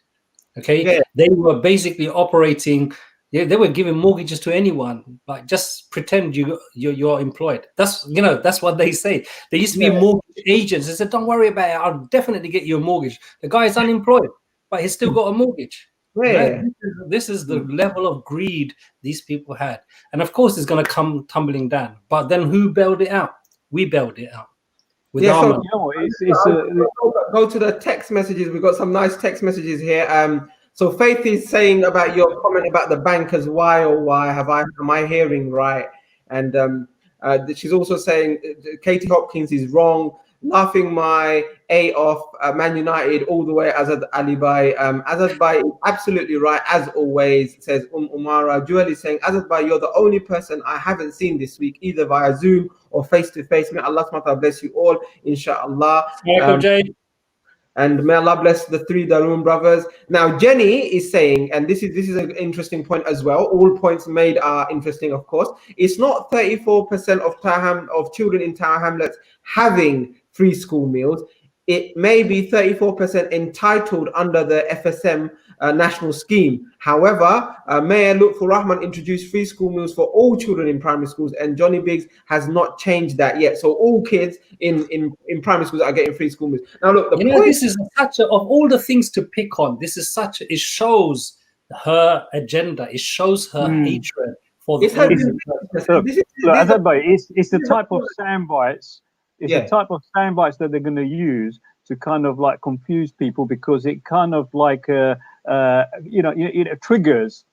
Okay, Yeah. they were basically operating. Yeah, they were giving mortgages to anyone, like just pretend you're employed. That's, you know, that's what they say. There used to be mortgage agents. They said, "Don't worry about it. I'll definitely get you a mortgage." The guy is unemployed, but he's still got a mortgage. Yeah. This is the level of greed these people had, and of course, it's going to come tumbling down. But then, who bailed it out? We bailed it out with our So, money. You know, it's go to the text messages. We've got some nice text messages here. So Faith is saying about your comment about the bankers. Why am I hearing right? And she's also saying Katie Hopkins is wrong, laughing my A off. Man United all the way. Azad Ali Bai. Azad Bai is absolutely right as always. Says Umara. Joel is saying, Azad Bai, you're the only person I haven't seen this week, either via Zoom or face to face. May Allah subhanahu wa ta'ala bless you all, inshallah. And may Allah bless the three Darun brothers. Now, Jenny is saying, and this is an interesting point as well. All points made are interesting, of course. It's not 34% of children in Tower Hamlets having free school meals. It may be 34% entitled under the FSM national scheme. However, Mayor Lutfur Rahman introduced free school meals for all children in primary schools, and Johnny Biggs has not changed that yet. So all kids in primary schools are getting free school meals. Now, look, this is such a, of all the things to pick on, this is such a, it shows her agenda. It shows her hatred for the. It's the type of sound bites. It's the type of sound bites that they're going to use to kind of like confuse people, because it kind of like it triggers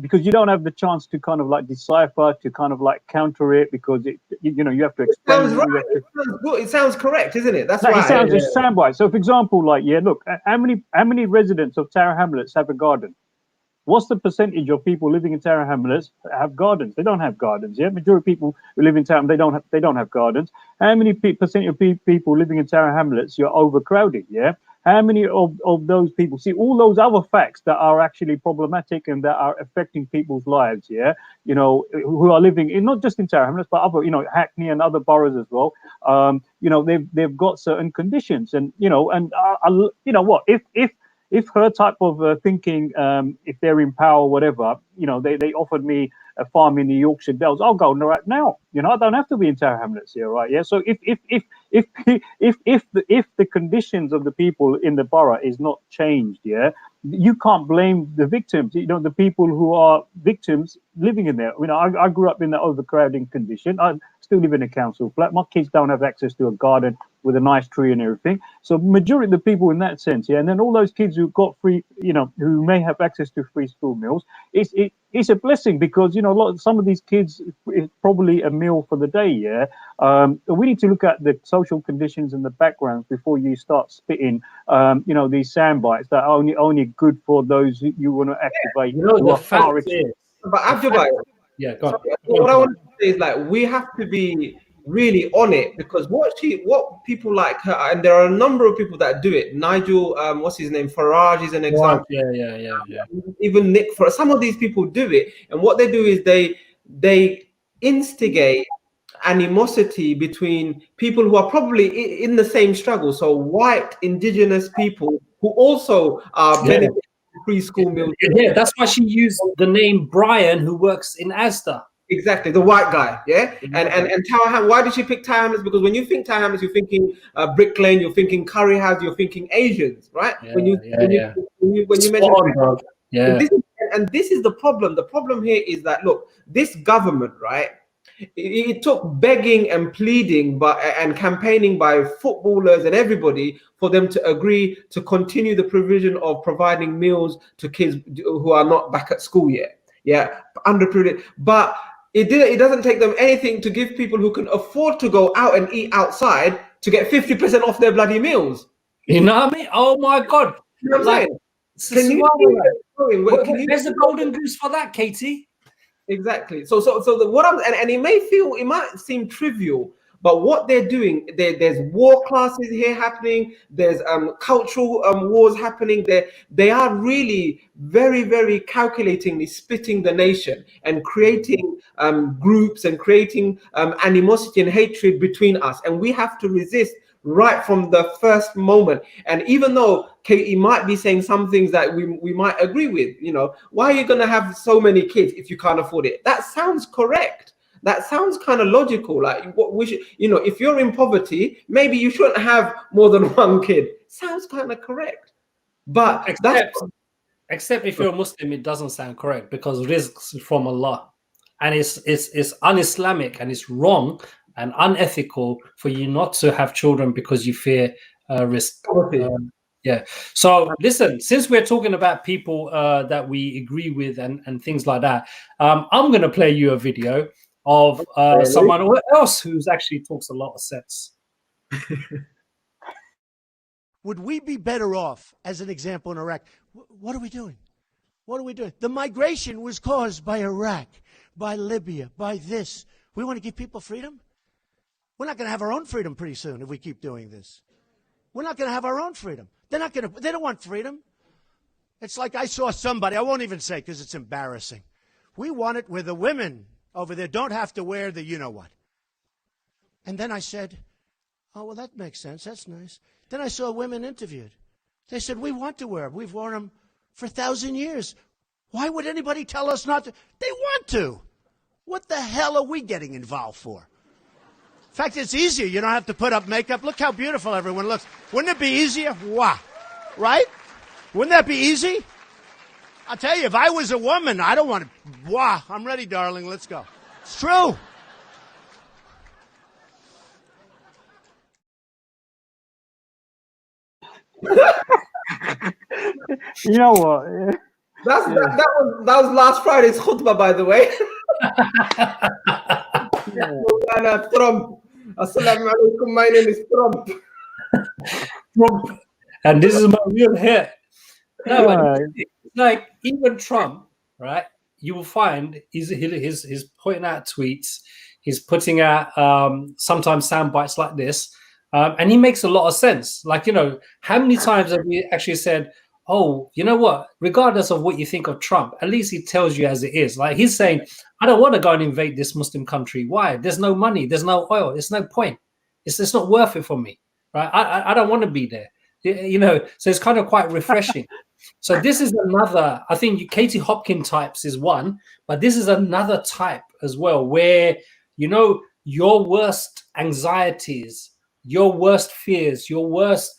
because you don't have the chance to kind of like decipher, to kind of like counter it, because you have to explain. Sounds right. It sounds good. It sounds correct, isn't it? That's No, why. it sounds a soundbite. So, for example, like, yeah, look, how many residents of Tower Hamlets have a garden? What's the percentage of people living in Tower Hamlets have gardens? They don't have gardens. Yeah, majority of people who live in town, they don't have gardens. How many percent of people living in Tower Hamlets, you're overcrowded? Yeah. How many of those people see all those other facts that are actually problematic and that are affecting people's lives? Yeah, who are living in not just in Tower Hamlets but other, Hackney and other boroughs as well. They've got certain conditions, and what if her type of thinking, if they're in power, whatever, they offered me a farm in the Yorkshire Dales, I'll go right now. I don't have to be in Tower Hamlets here, right? Yeah. So if the conditions of the people in the borough is not changed, yeah, you can't blame the victims. The people who are victims living in there. I grew up in the overcrowding condition. I still live in a council flat. My kids don't have access to a garden with a nice tree and everything. So majority of the people in that sense, yeah, and then all those kids who got free, who may have access to free school meals, it's a blessing, because some of these kids, it's probably a meal for the day. Yeah, we need to look at the social conditions and the backgrounds before you start spitting, these sound bites that are only good for those who you want to activate. The fact is, but Abdubai, go on. what I want to say is, like, we have to be really on it, because what people like her, and there are a number of people that do it. Nigel, what's his name? Farage is an example. Yeah. Even Nick, for some of these people do it, and what they do is they instigate animosity between people who are probably in the same struggle. So white, indigenous people who also are benefiting from free school meals. Yeah, that's why she used the name Brian, who works in Asda. Exactly, the white guy, yeah. And Tower Hamlets. Why did she pick Tower Hamlets? Because when you think Tower Hamlets, you're thinking Brick Lane, you're thinking Curry House, you're thinking Asians, right? When you mention, and this is the problem. The problem here is that, look, this government, right? It took begging and pleading, and campaigning by footballers and everybody for them to agree to continue the provision of providing meals to kids who are not back at school yet. Yeah, underprivileged, but it doesn't take them anything to give people who can afford to go out and eat outside to get 50% off their bloody meals. You know what I mean? Oh my God! You know what I'm saying? There's a golden goose for that, Katie. Exactly. So what and it might seem trivial, but what they're doing, there's war classes here happening. There's cultural wars happening. They are really very, very calculatingly splitting the nation and creating groups and creating animosity and hatred between us. And we have to resist right from the first moment. And even though Katie might be saying some things that we might agree with, why are you going to have so many kids if you can't afford it? That sounds correct. That sounds kind of logical. Like, what we should, if you're in poverty, maybe you shouldn't have more than one kid. Sounds kind of correct. But except if you're a Muslim, it doesn't sound correct, because rizq's from Allah, and it's un-Islamic, and it's wrong and unethical for you not to have children because you fear risk. So listen, since we're talking about people that we agree with and things like that, I'm going to play you a video of someone else who's actually talks a lot of sense. Would we be better off, as an example, in Iraq? What are we doing? What are we doing? The migration was caused by Iraq, by Libya, by this. We want to give people freedom? We're not going to have our own freedom pretty soon if we keep doing this. We're not going to have our own freedom. They don't want freedom. It's like I saw somebody, I won't even say because it's embarrassing. We want it where the women over there don't have to wear the you-know-what. And then I said, oh, well, that makes sense. That's nice. Then I saw women interviewed. They said, we want to wear them. We've worn them for 1,000 years. Why would anybody tell us not to? They want to. What the hell are we getting involved for? In fact, it's easier. You don't have to put up makeup. Look how beautiful everyone looks. Wouldn't it be easier? Wow. Right? Wouldn't that be easy? I'll tell you, if I was a woman, I don't want to. Wow. I'm ready, darling. Let's go. It's true. You know what? That was last Friday's khutbah, by the way. Trump. Assalamu alaikum. My name is Trump. Trump, and this is my real hair. No, but like even Trump, right? You will find he's putting out tweets. He's putting out sometimes sound bites like this, and he makes a lot of sense. Like, you know, how many times have we actually said, "Oh, you know what? Regardless of what you think of Trump, at least he tells you as it is." Like he's saying, "I don't want to go and invade this Muslim country. Why? There's no money. There's no oil. There's no point. It's not worth it for me. Right? I don't want to be there." You know, so it's kind of quite refreshing. So this is another, I think Katie Hopkins types is one, but this is another type as well, where, you know, your worst anxieties, your worst fears, your worst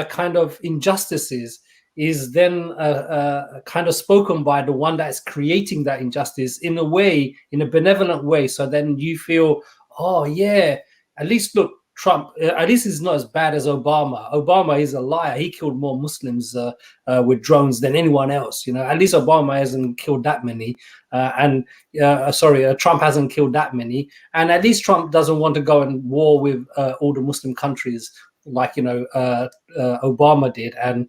kind of injustices is then kind of spoken by the one that is creating that injustice in a way, in a benevolent way. So then you feel, oh yeah, at least look, Trump, at least he's not as bad as Obama. Obama is a liar. He killed more Muslims with drones than anyone else. You know, at least Obama hasn't killed that many, Trump hasn't killed that many, and at least Trump doesn't want to go and war with all the Muslim countries like, you know, Obama did and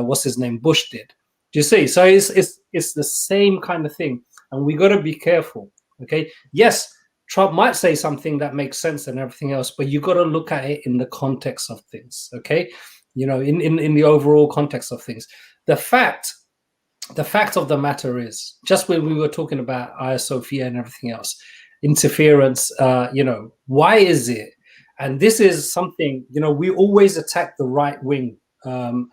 what's his name, Bush did. Do you see? So it's the same kind of thing, and we got to be careful. Okay, yes. Trump might say something that makes sense and everything else, but you got to look at it in the context of things, okay? You know, in the overall context of things. The fact of the matter is, just when we were talking about Hagia Sophia and everything else, interference, you know, why is it? And this is something, you know, we always attack the right wing, and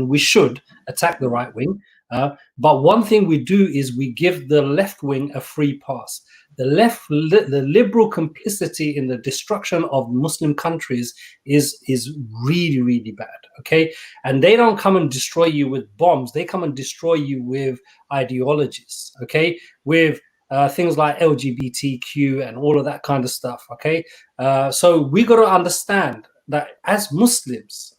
we should attack the right wing. But one thing we do is we give the left wing a free pass. The liberal complicity in the destruction of Muslim countries is really, really bad. Okay, and they don't come and destroy you with bombs. They come and destroy you with ideologies. Okay, with things like LGBTQ and all of that kind of stuff. Okay, so we got to understand that as Muslims,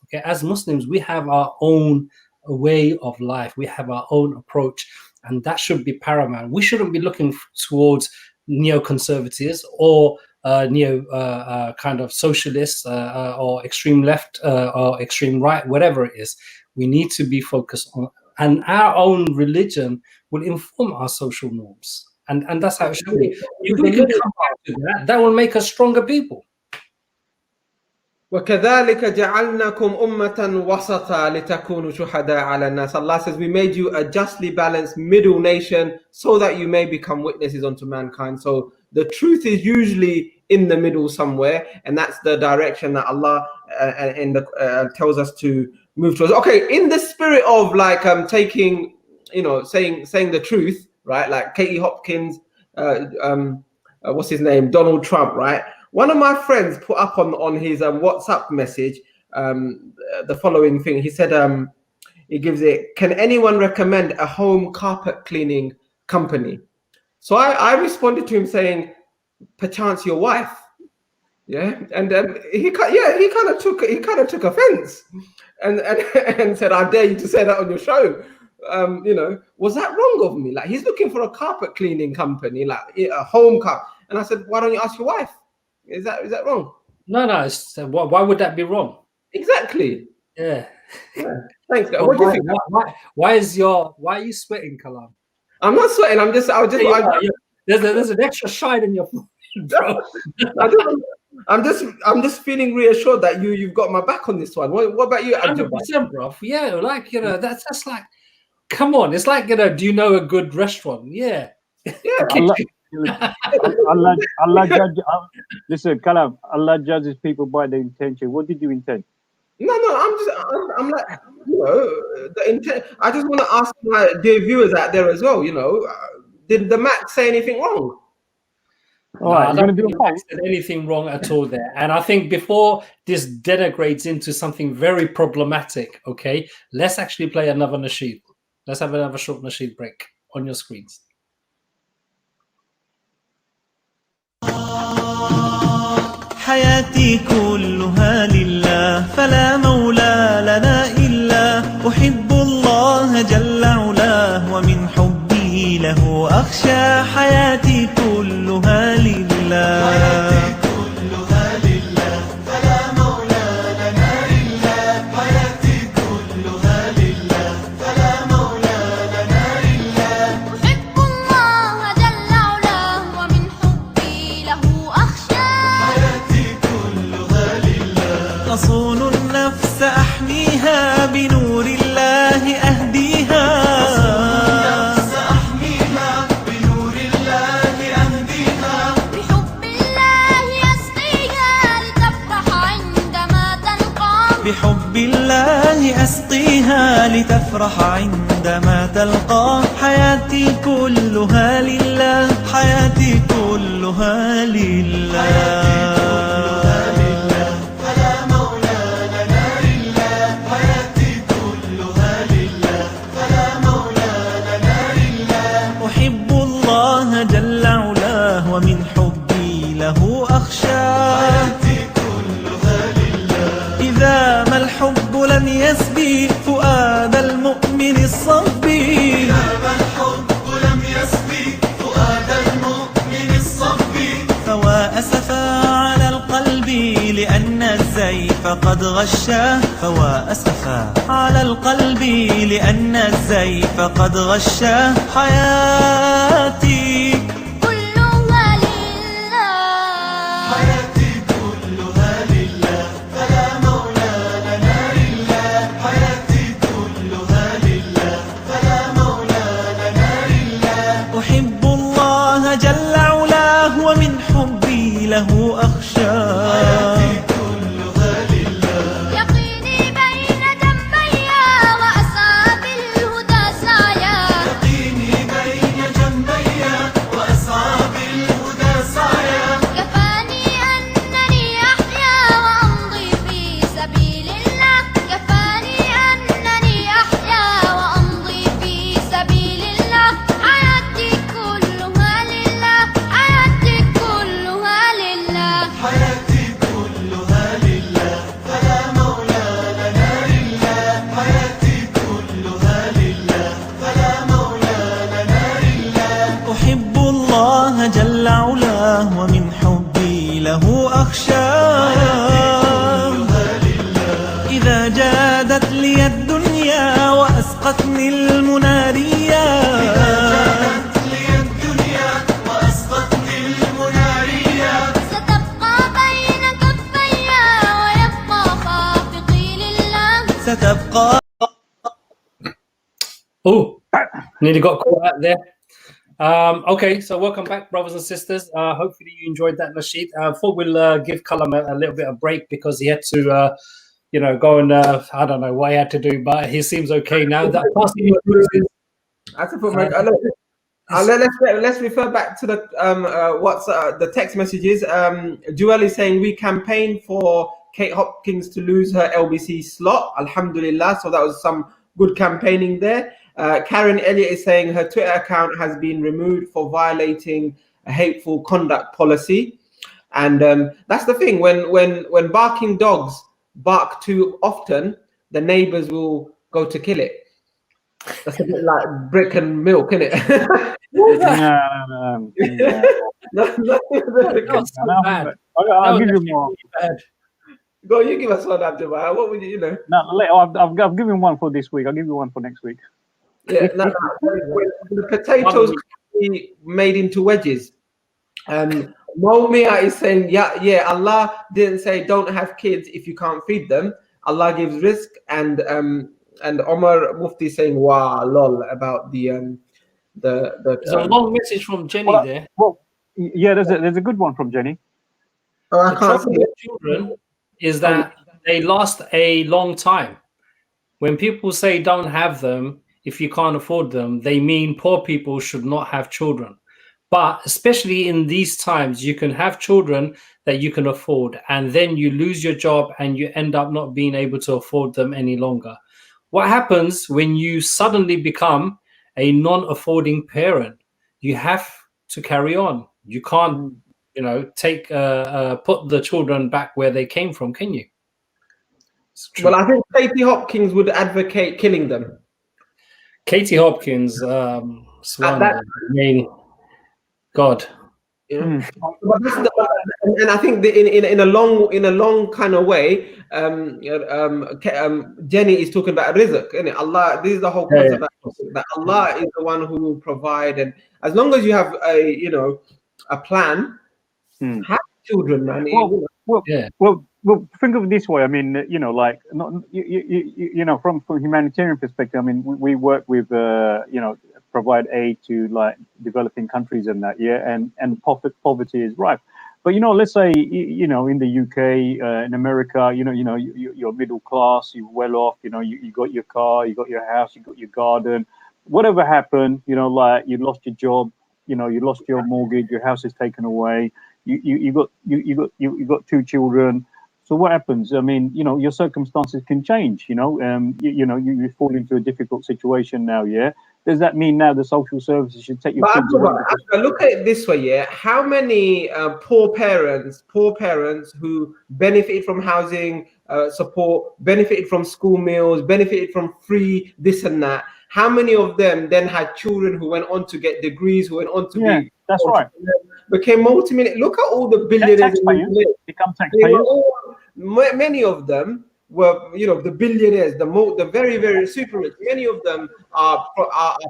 we have our own way of life. We have our own approach, and that should be paramount. We shouldn't be looking towards neoconservatives or kind of socialists or extreme left or extreme right, whatever it is. We need to be focused on, and our own religion will inform our social norms, and that's how it should be. If we can come back to that, that will make us stronger people. وَكَذَلِكَ جَعَلْنَاكُمْ أُمَّةً وَسَطًا لِتَكُونُوا شُهَدَاءَ عَلَى النَّاسِ. Allah says, we made you a justly balanced middle nation so that you may become witnesses unto mankind. So the truth is usually in the middle somewhere, and that's the direction that Allah tells us to move towards. Okay, in the spirit of like taking, you know, saying the truth, right? Like Katie Hopkins, what's his name, Donald Trump, right? One of my friends put up on his WhatsApp message the following thing. He said, he gives it, can anyone recommend a home carpet cleaning company? So I responded to him saying, perchance your wife. Yeah, and he kind of took offense and said, I dare you to say that on your show. You know, was that wrong of me? Like, he's looking for a carpet cleaning company, like a home carpet. And I said, why don't you ask your wife? Is that wrong? No. Why would that be wrong? Exactly. Yeah. Thanks. Well, what do you think? Why are you sweating, Kalam? I'm not sweating. There's an extra shine in your bro. I'm just feeling reassured that you've got my back on this one. What about you, 100%, bro. Yeah, like, you know, that's like, come on. It's like, you know, do you know a good restaurant? Yeah. Allah judge. Listen, Kalam. Allah judges people by their intention. What did you intend? No. I'm like, you know, the intent. I just want to ask my dear viewers out there as well. You know, did the Mac say anything wrong? No, I don't think Mac said anything wrong at all there. And I think before this denigrates into something very problematic, okay, let's actually play another nasheed. Let's have another short nasheed break on your screens. حياتي كلها لله فلا مولى لنا إلا أحب الله جل وعلا أخشى حياتي كلها لله أحب الله جل علاه ومن حبي له أخشى أصون النفس أحميها بنور الله أهديها بحب الله أسقيها لتفرح عندما تلقى بحب الله أسقيها لتفرح عندما تلقى حياتي كلها لله حياتي كلها لله أحب الله جل علاه ومن حبي له أخشى إذا ما الحب لم يسبي فؤاد المؤمن الصبي فوا أسفا على القلب لأن الزيف قد غشاه فوا أسفا على القلب لأن الزيف قد غشاه حياتي كلها لله أحب الله جل علاه ومن حبي له أخشاه يقيني بين جنبي وأسعى بالهدى سعيا كفاني أنني أحيا وأمضي في سبيل الله كفاني أنني أحيا وأمضي في سبيل الله حياتي كلها لله حياتي كلها لله أحب الله جل علاه ومن حبي له أخشاه إذا جادت لي الدنيا وأسقتني المنارية ستبقى بين كفي ويبقى خافقي لله ستبقى Oh, nearly got caught out there. Okay, so welcome back, brothers and sisters. Hopefully you enjoyed that, Nasheed. Thought we'll give Kalam a little bit of break because he had to, go and I don't know what he had to do, but he seems okay now. That I have to put my. Let's refer back to the what's the text messages. Joel is saying we campaigned for Kate Hopkins to lose her LBC slot. Alhamdulillah. So that was some good campaigning there. Karen Elliott is saying her Twitter account has been removed for violating a hateful conduct policy. And that's the thing. When barking dogs bark too often, the neighbors will go to kill it. That's a bit like brick and milk, isn't it? Yeah. Not so bad. I'll give you more. Go, you give us one, Abdul. What would you know? No, I've given one for this week. I'll give you one for next week. Yeah, when the potatoes be made into wedges. Momia is saying, yeah, Allah didn't say don't have kids if you can't feed them. Allah gives risk, and Omar Mufti saying wow lol about the There's a long message from Jenny there. Well, yeah, there's a good one from Jenny. Oh, I The can't trouble see with it. children is that they last a long time. When people say don't have them if you can't afford them, they mean poor people should not have children. But especially in these times, you can have children that you can afford, and then you lose your job and you end up not being able to afford them any longer. What happens when you suddenly become a non-affording parent? You have to carry on. You can't, take put the children back where they came from, can you? Well, I think Katie Hopkins would advocate killing them. Katie Hopkins, At that, Subhanallah. I mean, God. you know. Mm. But this is and I think in a long kind of way, Jenny is talking about rizq, isn't it? Allah. This is the whole Yeah, concept yeah. that Allah is the one who will provide, and as long as you have a plan, Mm. have children, man. Well, Yeah. well, think of it this way. I mean, like not from humanitarian perspective. I mean, we work with provide aid to like developing countries and that, yeah, and poverty is rife. But let's say in the UK, in America, you're middle class, you're well off, you got your car, you got your house, you got your garden. Whatever happened, like you lost your job, you lost your mortgage, your house is taken away. You got two children. So what happens? I mean, your circumstances can change. You fall into a difficult situation now. Yeah. Does that mean now the social services should take your But kids away? Abdullah, look at it this way, yeah. How many poor parents who benefited from housing support, benefited from school meals, benefited from free this and that? How many of them then had children who went on to get degrees, who went on to Yeah, be that's right. became multi-million? Look at all the billionaires Taxpayers become they were taxpayers. all, many of them were, the billionaires, the very, very super rich. Many of them are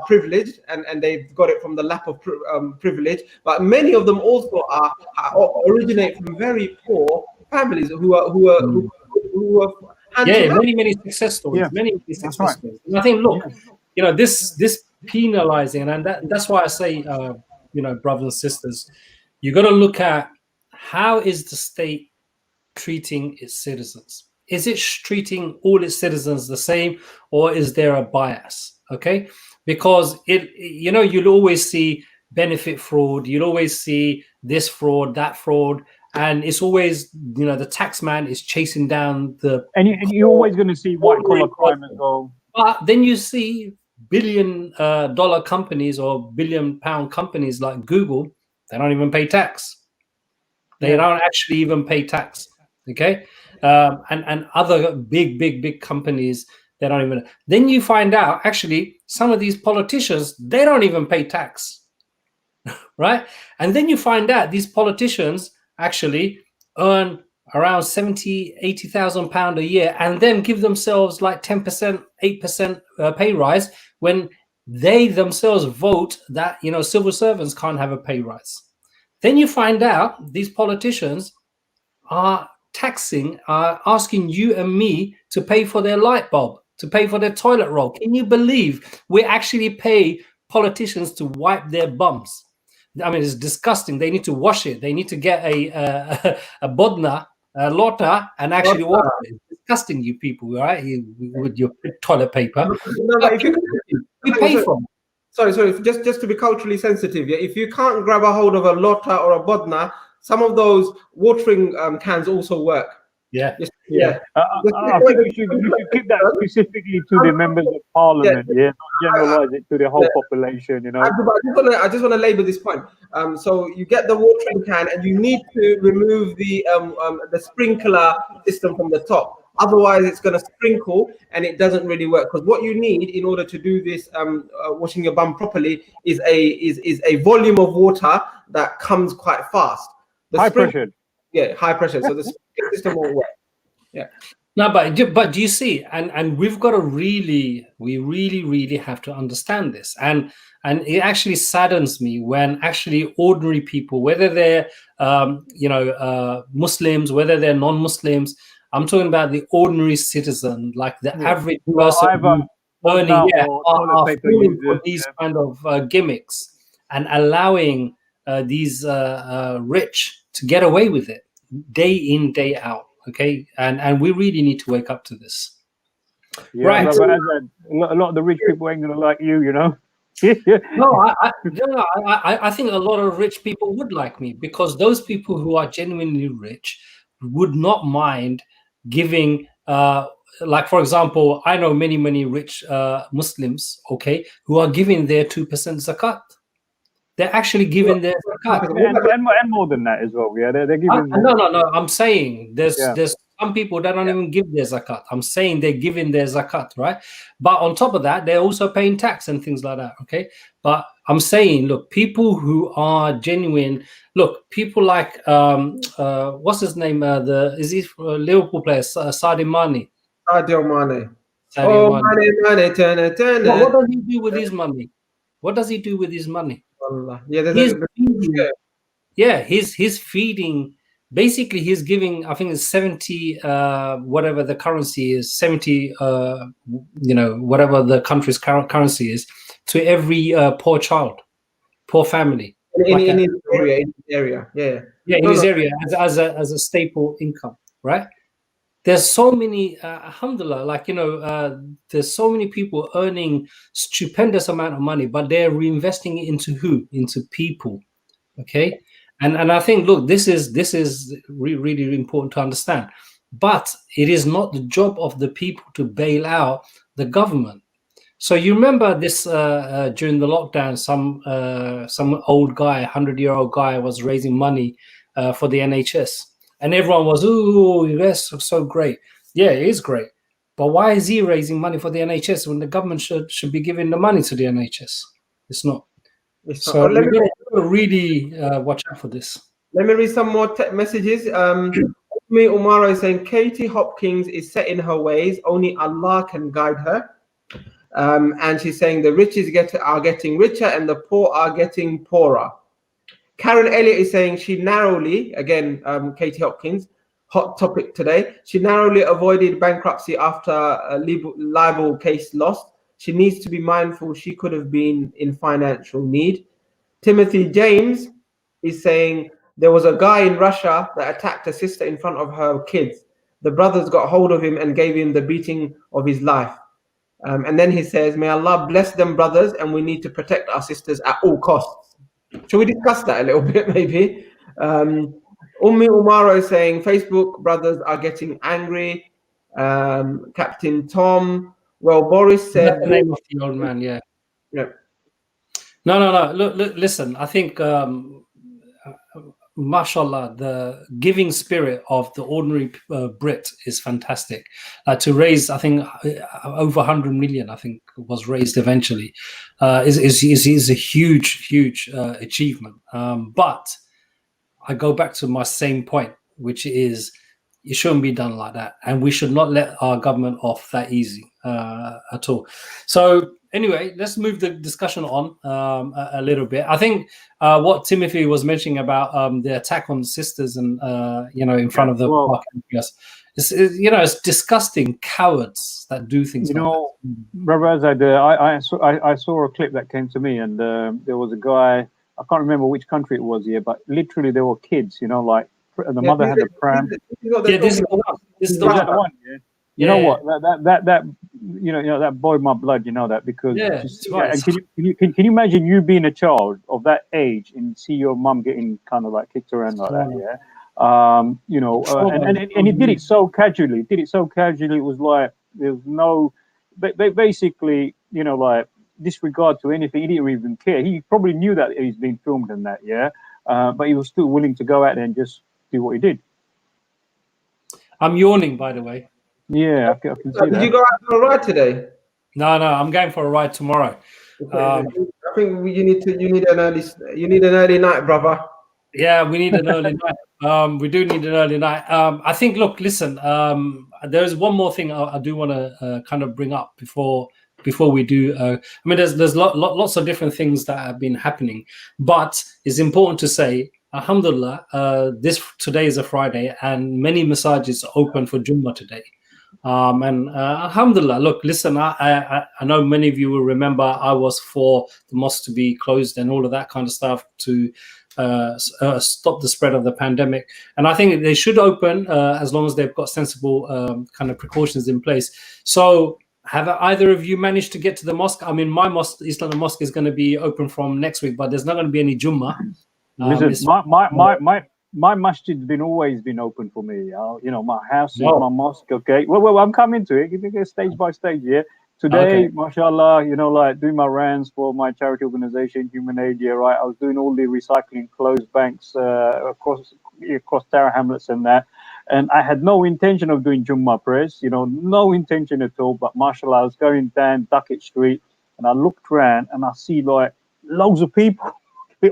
privileged, and they've got it from the lap of privilege. But many of them also originate from very poor families who are hand to Yeah, mouth. many success stories. Yeah, Many that's success right. stories. And I think, look, this penalizing, and that's why I say, brothers and sisters, you got to look at how is the state treating its citizens. Is it treating all its citizens the same, or is there a bias? Okay, because you'll always see benefit fraud. You'll always see this fraud, that fraud, and it's always the tax man is chasing down the. And you're always going to see white collar crime as well. But then you see billion-dollar companies or billion-pound companies like Google. They don't even pay tax. They don't actually even pay tax. Okay, and other big companies, they don't even. Then you find out actually some of these politicians, they don't even pay tax, right? And then you find out these politicians actually earn around 70,000-80,000 pound a year, and then give themselves like 10%, 8% pay rise when they themselves vote that civil servants can't have a pay rise. Then you find out these politicians are asking you and me to pay for their light bulb, to pay for their toilet roll. Can you believe we actually pay politicians to wipe their bums? I mean, it's disgusting. They need to wash it. They need to get a bodna, a lota, and actually wash it. It's disgusting, you people, right? With your toilet paper. No, but if you pay for it. Sorry, just to be culturally sensitive, yeah. If you can't grab a hold of a lota or a bodna, some of those watering cans also work. Yeah. I think you should keep that specifically to the members of parliament, not generalize it to the whole population, I just want to label this point. So you get the watering can, and you need to remove the sprinkler system from the top. Otherwise, it's going to sprinkle, and it doesn't really work. Because what you need in order to do this washing your bum properly is a volume of water that comes quite fast. High pressure. Yeah, high pressure. So the sprinkler system won't work. Yeah. No, but do you see? And we've got to really have to understand this. And it actually saddens me when actually ordinary people, whether they're Muslims, whether they're non-Muslims, I'm talking about the ordinary citizen, like the average person earning, are falling for these kind of gimmicks and allowing these rich to get away with it day in, day out. Okay, and we really need to wake up to this. Yeah, right. But a lot of the rich people ain't gonna like you, No, I think a lot of rich people would like me, because those people who are genuinely rich would not mind giving. Like, for example, I know many rich Muslims, okay, who are giving their 2% zakat. they're actually giving their zakat. And more than that as well. Yeah, they're giving. No. I'm saying there's Yeah. there's some people that don't even give their zakat. I'm saying they're giving their zakat, right? But on top of that, they're also paying tax and things like that. Okay, but I'm saying, look, people who are genuine. Look, people like what's his name? Is he Liverpool player Sadio Mane? Sadio Mane. Sadio Oh, Mane. money, turn it. What does he do with his money? What does he do with his money? Wallah. Yeah, there's He's a feeding, yeah, he's feeding. Basically, he's giving. I think it's 70, whatever the currency is, 70, whatever the country's current currency is, to every poor child, poor family, in like his area. Yeah. yeah, in No, his no. area as a staple income, right? There's so many, alhamdulillah, like there's so many people earning stupendous amount of money, but they're reinvesting it into who? Into people. Okay, and I think, look, this is really important to understand, but it is not the job of the people to bail out the government. So you remember this during the lockdown, some old guy, 100-year-old guy, was raising money for the NHS, and everyone was, "Ooh, yes, so great." Yeah, it is great, but why is he raising money for the NHS when the government should be giving the money to the NHS? It's not. It's not. So Oh, let we've me got to really watch out for this. read some more messages. Me Umaro is saying Katie Hopkins is set in her ways. Only Allah can guide her. And she's saying the rich are getting richer and the poor are getting poorer. Karen Elliott is saying she narrowly, again, Katie Hopkins, hot topic today. She narrowly avoided bankruptcy after a libel case lost. She needs to be mindful she could have been in financial need. Timothy James is saying there was a guy in Russia that attacked a sister in front of her kids. The brothers got hold of him and gave him the beating of his life. And then he says, may Allah bless them brothers, and we need to protect our sisters at all costs. Shall we discuss that a little bit, maybe? Ummi Umaro is saying Facebook brothers are getting angry. Captain Tom. Well, Boris said... That's the name of the old man, yeah. Yeah. No. Look, listen, I think, mashallah, the giving spirit of the ordinary Brit is fantastic. To raise, I think, over 100 million, I think, was raised eventually, is a huge achievement. But I go back to my same point, which is it shouldn't be done like that, and we should not let our government off that easy at all. So anyway, let's move the discussion on a little bit. I think what Timothy was mentioning about the attack on the sisters and in front of the park, it's disgusting. Cowards that do things. Brother Azad, I saw a clip that came to me, and there was a guy. I can't remember which country it was here, but literally there were kids, like the mother had a pram. This is the one. Yeah. You know what? That that boiled my blood. You know that because and can you imagine you being a child of that age and see your mum getting kind of like kicked around like that? Yeah. And he did it so casually. It was like there was no, basically, like disregard to anything. He didn't even care. He probably knew that he's being filmed and that. Yeah. But he was still willing to go out there and just do what he did. I'm yawning, by the way. Yeah, I can see that. Did you go out for a ride today? No, I'm going for a ride tomorrow. I think you need an early night, brother. Yeah, we need an early night. We do need an early night. I think. Look, listen. There's one more thing I do want to kind of bring up before we do. I mean, there's lots of different things that have been happening, but it's important to say, alhamdulillah, today is a Friday, and many masajids are open for Jummah today. And alhamdulillah, look, listen, I know many of you will remember I was for the mosque to be closed and all of that kind of stuff to stop the spread of the pandemic. And I think they should open as long as they've got sensible kind of precautions in place. So have either of you managed to get to the mosque? I mean, my mosque, Islamic Mosque, is going to be open from next week, but there's not going to be any Jummah. Listen, my masjid's always been open for me. My house is my mosque. Okay. Well, I'm coming to it. Give me stage by stage. Yeah. today, Okay. mashallah, like doing my rounds for my charity organization, Human Aid, yeah, right. I was doing all the recycling clothes banks across Tower Hamlets and that. And I had no intention of doing Jummah prayers, no intention at all. But mashallah, I was going down Duckett Street and I looked around and I see like loads of people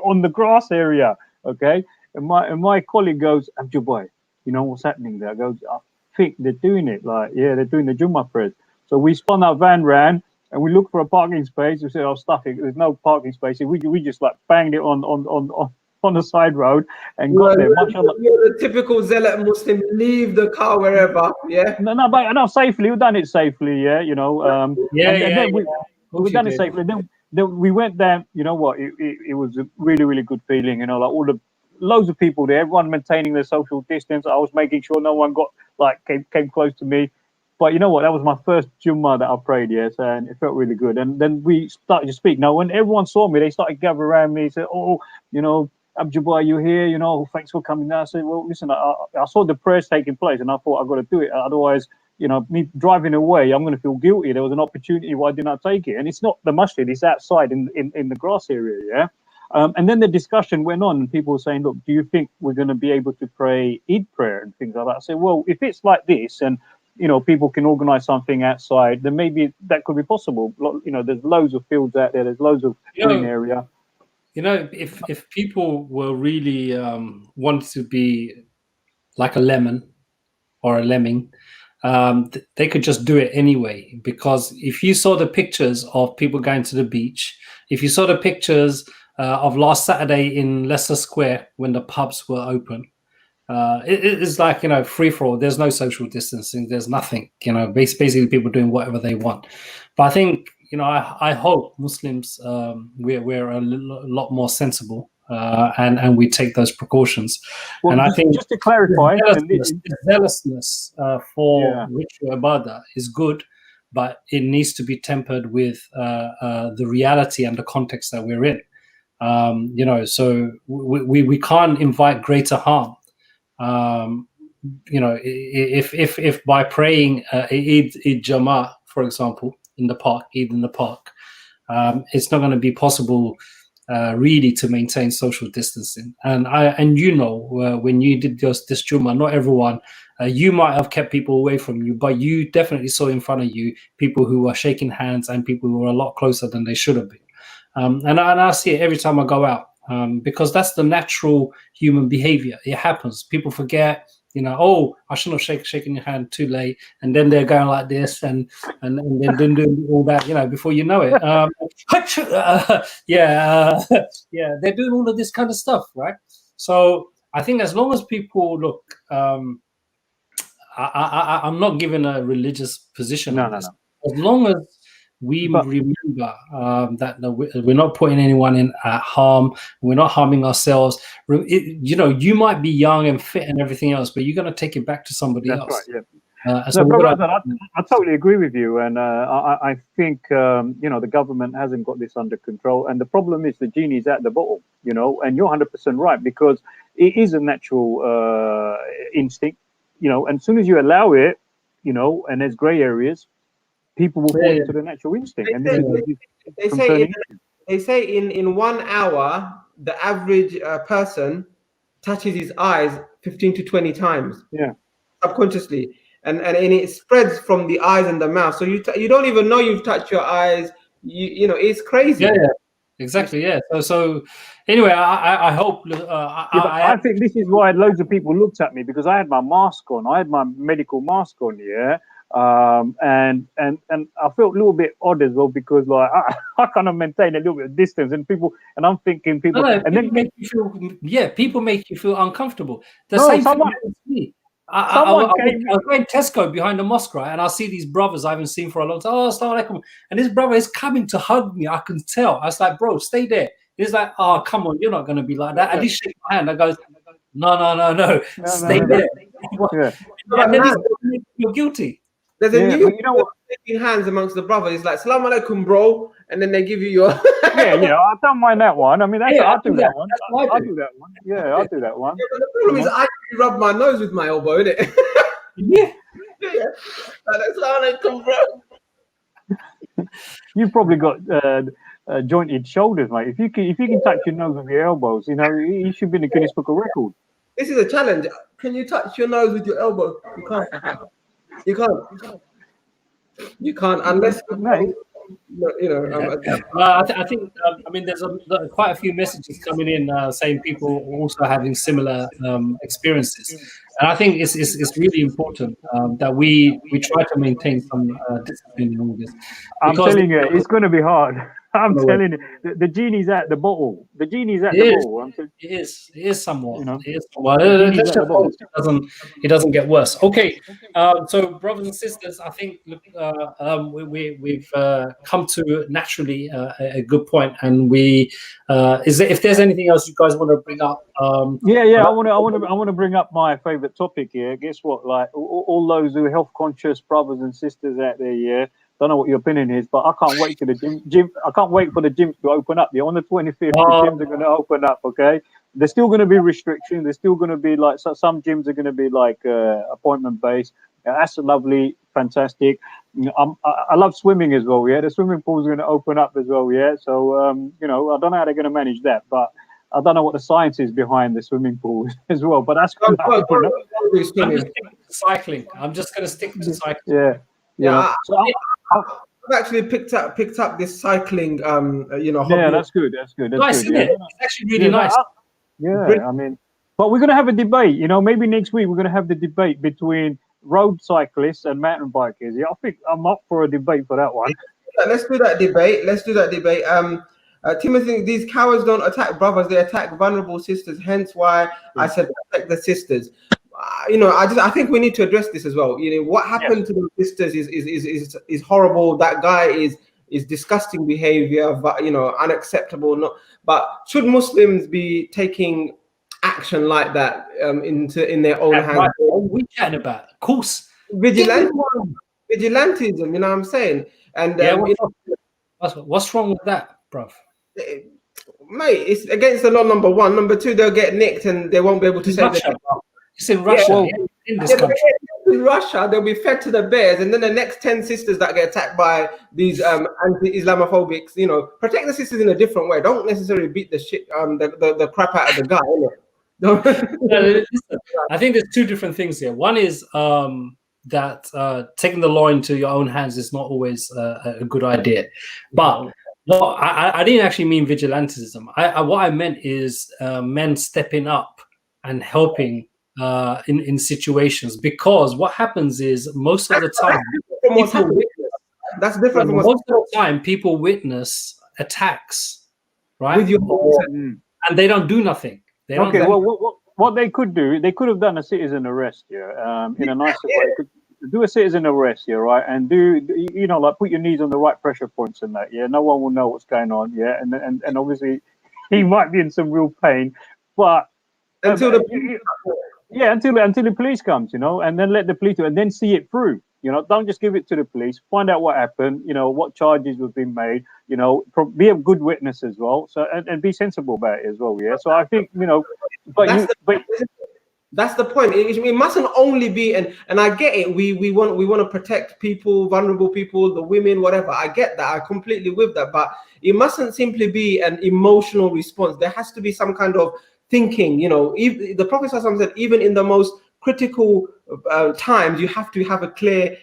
on the grass area, okay? And my colleague goes, Abdul boy, what's happening there? I go, I think they're doing it. Like, yeah, they're doing the Jummah prayers. So we spun our van round and we looked for a parking space. We said, "Oh, stuff it. There's no parking space." We just like banged it on the side road and got there. Mashallah. You're the typical zealot Muslim. Leave the car wherever. Yeah. No, safely. We've done it safely. Yeah, Yeah, and then we course done you it did. safely. Then we went down. You know what? It was a really, really good feeling. Like all the loads of people there, everyone maintaining their social distance. I was making sure no one got came close to me. But you know what? That was my first Jummah that I prayed, yes, and it felt really good. And then we started to speak. Now, when everyone saw me, they started gathering around me. Said, "Oh, Abjubah, you here? Thanks for coming down." I said, "Well, listen, I saw the prayers taking place, and I thought I've got to do it. Otherwise, me driving away, I'm going to feel guilty. There was an opportunity. Why didn't I take it? And it's not the masjid; it's outside in the grass area, yeah." And then the discussion went on, and people were saying, "Look, do you think we're going to be able to pray Eid prayer and things like that?" I said, "Well, if it's like this, and people can organize something outside, then maybe that could be possible. There's loads of fields out there. There's loads of green area." If people were really want to be like a lemon or a lemming, they could just do it anyway. Because if you saw the pictures of people going to the beach, if you saw the pictures of last Saturday in Leicester Square when the pubs were open, it is like free for all. There's no social distancing. There's nothing. Basically people doing whatever they want. But I think I hope Muslims we're a lot more sensible and we take those precautions. Well, and I think just to clarify, zealousness for Yeah. ritual ibadah is good, but it needs to be tempered with the reality and the context that we're in. So we can't invite greater harm. If by praying Eid Jama'ah, for example, in the park, Eid in the park, it's not going to be possible really to maintain social distancing. And when you did this Jummah, not everyone, you might have kept people away from you, but you definitely saw in front of you people who were shaking hands and people who were a lot closer than they should have been. And I see it every time I go out. Because that's the natural human behavior. It happens. People forget, oh, I shouldn't have shaken your hand too late, and then they're going like this, and then doing all that, before you know it. They're doing all of this kind of stuff, right? So I think as long as people look, I'm not giving a religious position on this. As long as we remember that we're not putting anyone in harm, we're not harming ourselves. You might be young and fit and everything else, but you're going to take it back to somebody else. That's right. Yeah. I totally agree with you, and I think the government hasn't got this under control, and the problem is the genie's at the bottle. And you're 100% right, because it is a natural instinct. And as soon as you allow it, and there's grey areas, people will fall into the natural instinct. They say in 1 hour, the average person touches his eyes 15 to 20 times. Yeah. Subconsciously. And it spreads from the eyes and the mouth. So you don't even know you've touched your eyes. It's crazy. Yeah. Exactly. Yeah. So anyway, I hope. I think this is why loads of people looked at me, because I had my mask on. I had my medical mask on. Yeah. And I felt a little bit odd as well, because I kind of maintain a little bit of distance, and I'm thinking people make you feel, people make you feel uncomfortable. The same thing happens to me. I was going Tesco behind the mosque, right, and I see these brothers I haven't seen for a long time. Oh, assalamu alaikum. And this brother is coming to hug me. I can tell. I was like, bro, stay there. He's like, oh, come on, you're not going to be like that. At least shake my hand. I go, no, stay there. And then you're guilty. There's a new shaking hands amongst the brothers. It's like, Assalamu alaikum, bro. And then they give you your... yeah, I don't mind that one. I mean, I'll do that one. I'll do that one. Yeah, I'll do that one. Yeah, but the problem is I rub my nose with my elbow, innit? Yeah. Assalamu alaikum, bro. You've probably got jointed shoulders, mate. If you can touch your nose with your elbows, you know, you should be in the Guinness Book of Records. This is a challenge. Can you touch your nose with your elbow? You can't. You can't. You can't unless I think I mean there's quite a few messages coming in saying people also having similar experiences, and I think it's really important that we try to maintain some discipline in all this. I'm telling you, it's going to be hard. I'm telling you, the genie's at the bottle. The genie's at the bottle. I'm telling you. It is somewhat. You know, It is somewhat. genie's Let's at the just bottle. hope it doesn't get worse. Okay, so brothers and sisters, I think we've come to naturally a good point, and if there's anything else you guys want to bring up? I want to bring up my favorite topic here. Guess what? Like all those who are health conscious brothers and sisters out there, yeah. Don't know what your opinion is, but I can't wait for the gym. I can't wait for the gyms to open up. On the 25th, the gyms are going to open up. Okay, there's still going to be restrictions. There's still going to be like some gyms are going to be like appointment based. That's lovely, fantastic. I love swimming as well. Yeah, the swimming pools are going to open up as well. Yeah, so I don't know how they're going to manage that, but I don't know what the science is behind the swimming pools as well. But that's going to open up. I'm just sticking to cycling. I'm just going to stick to cycling. Yeah. I've actually picked up this cycling, hobby. Yeah, that's good. That's good. Nice, isn't it? It's actually really nice. I mean, but we're going to have a debate. Maybe next week we're going to have the debate between road cyclists and mountain bikers. Yeah, I think I'm up for a debate for that one. Let's do that debate. Timothy, these cowards don't attack brothers; they attack vulnerable sisters. Hence why I said protect the sisters. I think we need to address this as well. What happened to the sisters is horrible. That guy is disgusting behavior, but unacceptable. But should Muslims be taking action like that in their own hands? Right. What are we chatting about? Of course, vigilantism. You know what I'm saying? And what's wrong with that, bruv? Mate, it's against the law. Number one, number two, they'll get nicked and they won't be able to say that. It's in Russia, in this country. In Russia, they'll be fed to the bears, and then the next 10 sisters that get attacked by these anti-Islamophobics, protect the sisters in a different way. Don't necessarily beat the shit, the crap out of the guy. I think there's two different things here. One is that taking the law into your own hands is not always a good idea. But I didn't actually mean vigilantism. What I meant is men stepping up and helping in situations, because what happens is most of the time people witness attacks, right? And they don't do nothing. What they could do, they could have done a citizen arrest in a nicer way. Do a citizen arrest, right, and put your knees on the right pressure points and that, no one will know what's going on, and obviously he might be in some real pain, but until the police comes, and then let the police do it, and then see it through. Don't just give it to the police. Find out what happened. What charges have been made. Be a good witness as well. So and be sensible about it as well. Yeah. So I think that's the point. It mustn't only be, and I get it. We want to protect people, vulnerable people, the women, whatever. I get that. I completely with that. But it mustn't simply be an emotional response. There has to be some kind of thinking. The Prophet said, even in the most critical times, you have to have a clear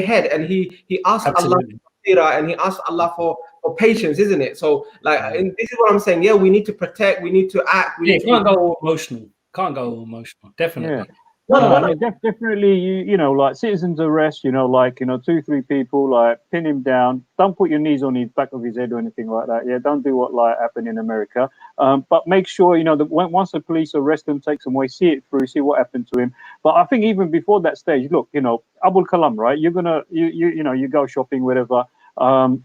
head. And he asked Absolutely. Allah and he asked Allah for patience, isn't it? So and this is what I'm saying. Yeah, we need to protect. We need to act. Can't go all emotional. Can't go all emotional. Definitely. Yeah. Definitely. Like citizens arrest. 2-3 people, pin him down. Don't put your knees on the back of his head or anything like that. Yeah. Don't do what happened in America. But make sure that once the police arrest him, take him away, see it through, see what happened to him. But I think even before that stage, look, Abul Kalam, right? You're gonna you go shopping, whatever.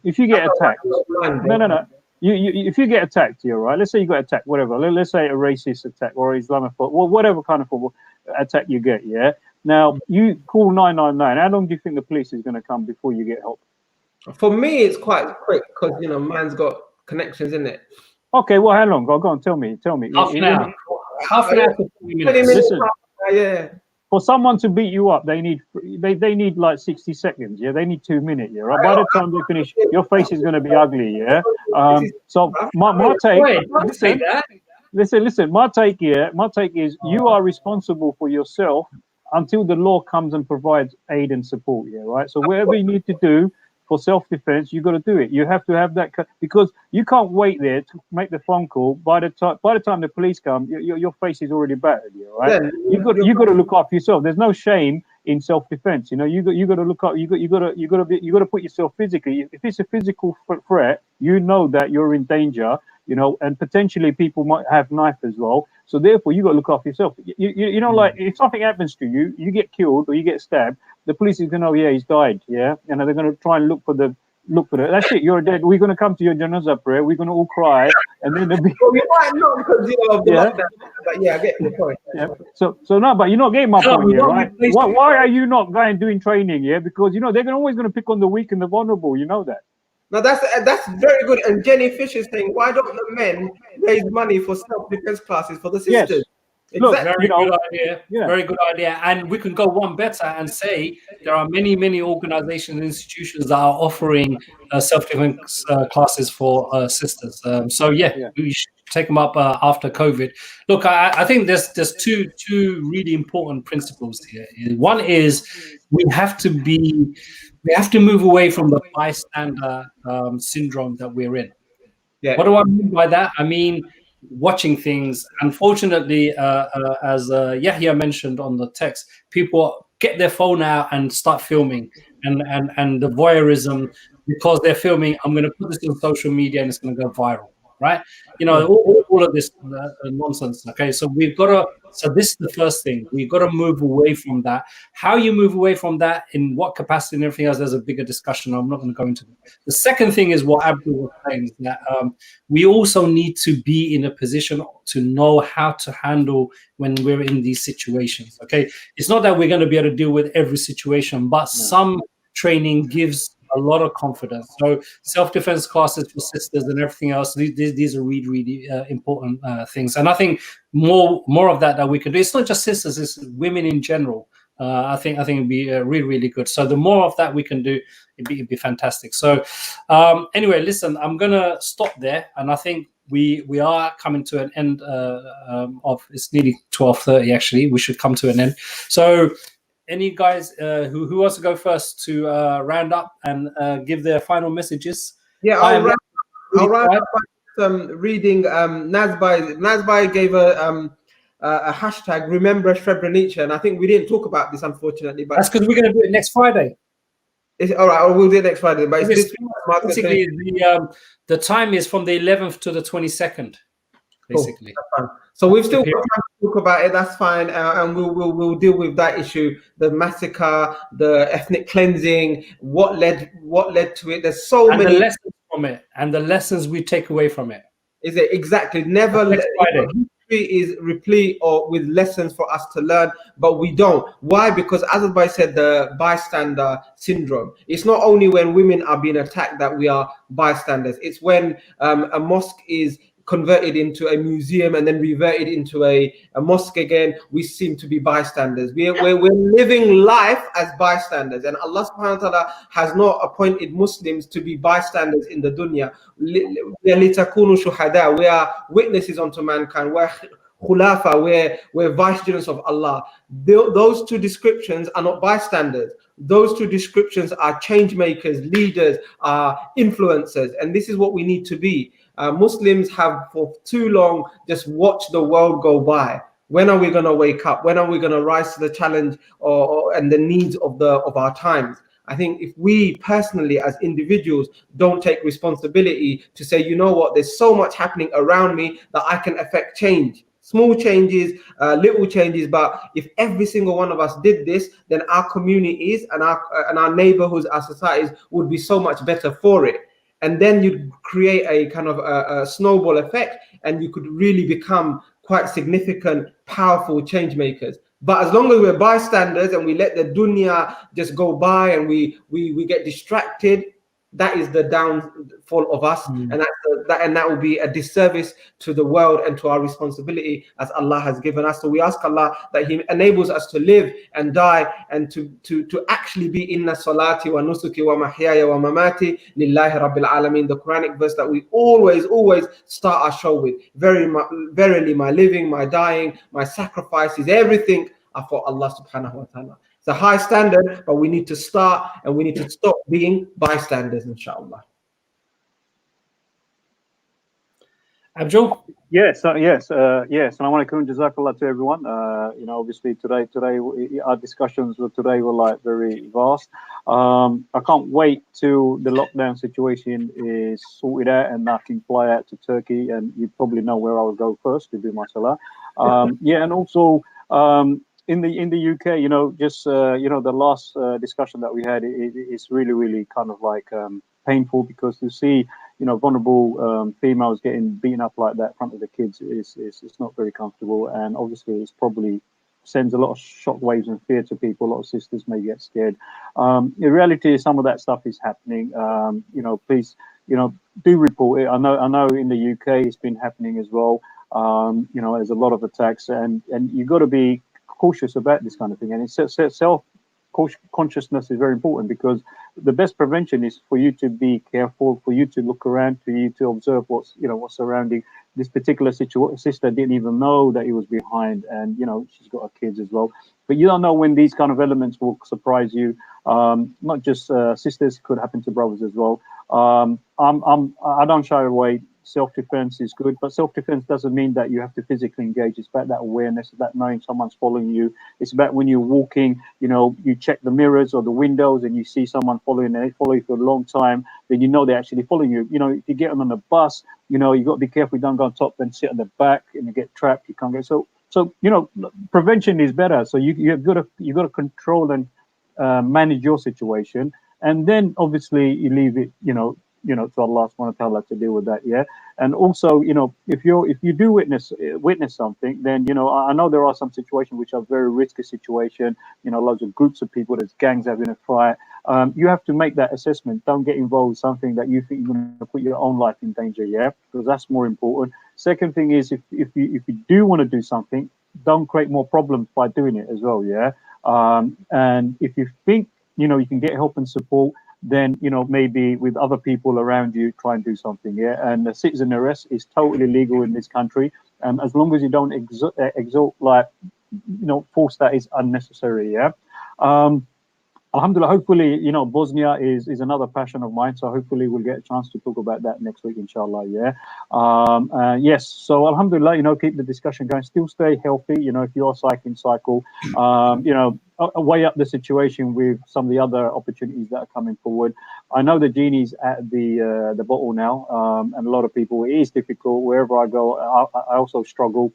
If you get attacked, no. If you get attacked here, right? Let's say you got attacked, whatever. Let's say a racist attack or Islamophobic, whatever kind of attack you get. Yeah. Now you call 999. How long do you think the police is going to come before you get help? For me, it's quite quick because man's got connections in it. Okay. Well, how long? Go on. Tell me. Half an hour. To 40 minutes. Listen, for someone to beat you up, they need like 60 seconds. Yeah, they need 2 minutes. Yeah, right. By the time they finish, your face is going to be ugly. Yeah. So my take. Wait, don't say that. Listen. My take is you are responsible for yourself until the law comes and provides aid and support. Yeah, right. So whatever you need to do for self-defense, you got to do it. You have to have that because you can't wait there to make the phone call. By the time the police come, your face is already battered. Yeah, right. You got to look after yourself. There's no shame in self-defense. You know, you got to look up. You got to put yourself physically. If it's a physical threat, you know that you're in danger. You know, and potentially people might have knife as well. So therefore, you got to look after yourself. You know, like if something happens to you, you get killed or you get stabbed, the police is gonna know, yeah, he's died. Yeah, and they're gonna try and look for the. That's it. You're dead. We're gonna come to your janazah prayer. We're gonna all cry, and then they'll be. Well, we might not because of the lockdown, but yeah, I get your point. Yeah. So no, but you're not getting my point here, right? Why are you not going doing training? Yeah, because you know they're always gonna pick on the weak and the vulnerable. You know that. Now that's very good. And Jenny Fish is saying, why don't the men raise money for self-defense classes for the sisters? Yes. Look, very good idea. Yeah. Very good idea. And we can go one better and say there are many organizations and institutions that are offering self-defense classes for sisters. So we should take them up after COVID. Look, I think there's two really important principles here. One is we have to move away from the bystander syndrome that we're in. Yeah. What do I mean by that? I mean watching things. Unfortunately, as Yahya mentioned on the text, people get their phone out and start filming, and the voyeurism, because they're filming, I'm going to put this on social media and it's going to go viral, right? You know, all of this nonsense. Okay, so we've got to. So this is the first thing. We've got to move away from that. How you move away from that, in what capacity and everything else, there's a bigger discussion. I'm not going to go into it. The second thing is what Abdul was saying, that we also need to be in a position to know how to handle when we're in these situations. Okay, it's not that we're going to be able to deal with every situation, but some training gives a lot of confidence. So self-defense classes for sisters and everything else, these are really important things. And I think more of that we can do. It's not just sisters, it's women in general. I think it'd be really good. So the more of that we can do, it'd be fantastic. So anyway, listen, I'm gonna stop there, and I think we are coming to an end of, it's nearly 12:30 actually. We should come to an end. So any guys who wants to go first to round up and give their final messages? Yeah, I'll round up by reading Nazbai. Nazbai gave a hashtag, remember Srebrenica, and I think we didn't talk about this, unfortunately. But that's because we're going to do it next Friday. All right, we'll do it next Friday. But basically, the time is from the 11th to the 22nd. Basically, cool. So we've still got time to talk about it. That's fine, and we'll deal with that issue: the massacre, the ethnic cleansing, what led to it. There's so many the lessons from it, and the lessons we take away from it. Is it exactly? Never. History is replete with lessons for us to learn, but we don't. Why? Because as I said, the bystander syndrome. It's not only when women are being attacked that we are bystanders. It's when a mosque is converted into a museum and then reverted into a mosque again, we seem to be bystanders. We're living life as bystanders, and Allah subhanahu wa ta'ala has not appointed Muslims to be bystanders in the dunya. We are witnesses unto mankind. We're khulafa, we're vicegerents of Allah. Those two descriptions are not bystanders. Those two descriptions are change makers, leaders, are influencers, and this is what we need to be. Muslims have for too long just watched the world go by. When are we going to wake up? When are we going to rise to the challenge and the needs of our times? I think if we personally as individuals don't take responsibility to say, you know what, there's so much happening around me that I can affect change. Small changes, little changes, but if every single one of us did this, then our communities and our neighborhoods, our societies would be so much better for it. And then you'd create a kind of a snowball effect, and you could really become quite significant, powerful change makers. But as long as we're bystanders and we let the dunya just go by and we get distracted, that is the downfall of us, and that will be a disservice to the world and to our responsibility as Allah has given us. So we ask Allah that He enables us to live and die and to actually be inna salati wa nusuki wa mahyaya wa mamati lillahi rabbil alamin, the Quranic verse that we always start our show with. Verily my living, my dying, my sacrifices, everything are for Allah subhanahu wa ta'ala. It's a high standard, but we need to start and we need to stop being bystanders, inshallah. Abdul? Yes, yes. Assalamu alaikum, jazakallah to everyone. You know, obviously today our discussions today were like very vast. I can't wait till the lockdown situation is sorted out and I can fly out to Turkey, and you probably know where I will go first to do my salah. Yeah, and also in the UK, you know, just you know, the last discussion that we had is really kind of like painful, because to see, you know, vulnerable females getting beaten up like that in front of the kids is not very comfortable, and obviously it's probably sends a lot of shockwaves and fear to people. A lot of sisters may get scared. The reality is some of that stuff is happening. You know, please, you know, do report it. I know in the UK it's been happening as well. You know, there's a lot of attacks, and you've got to be cautious about this kind of thing. And it's self-consciousness is very important, because the best prevention is for you to be careful, for you to look around, for you to observe what's surrounding. This particular sister didn't even know that he was behind, and you know, she's got her kids as well. But you don't know when these kind of elements will surprise you. Not just sisters, could happen to brothers as well. I don't shy away. Self-defense is good, but self-defense doesn't mean that you have to physically engage. It's about that awareness, about knowing someone's following you. It's about when you're walking, you know, you check the mirrors or the windows and you see someone following, and they follow you for a long time, then you know they're actually following you. You know, if you get on a bus, you know, you got to be careful. You don't go on top and sit on the back and you get trapped. You can't get so you know, prevention is better. So you've got to control and manage your situation, and then obviously you leave it, you know, to Allah subhanahu wa ta'ala to deal with that, yeah. And also, you know, if you do witness something, then, you know, I know there are some situations which are very risky situation, you know, loads of groups of people, there's gangs having a fight. You have to make that assessment. Don't get involved with something that you think you're going to put your own life in danger, yeah, because that's more important. Second thing is, if you do want to do something, don't create more problems by doing it as well, yeah. And if you think, you know, you can get help and support, then, you know, maybe with other people around you, try and do something, yeah. And the citizen arrest is totally legal in this country, as long as you don't exalt, like, you know, force that is unnecessary, yeah. Alhamdulillah, hopefully, you know, Bosnia is another passion of mine, so hopefully we'll get a chance to talk about that next week, inshallah, yeah. Yes, so alhamdulillah, you know, keep the discussion going, still stay healthy, you know, if you are cycle, you know, weigh up the situation with some of the other opportunities that are coming forward. I know the genie's at the bottle now, and a lot of people, it is difficult. Wherever I go, I also struggle.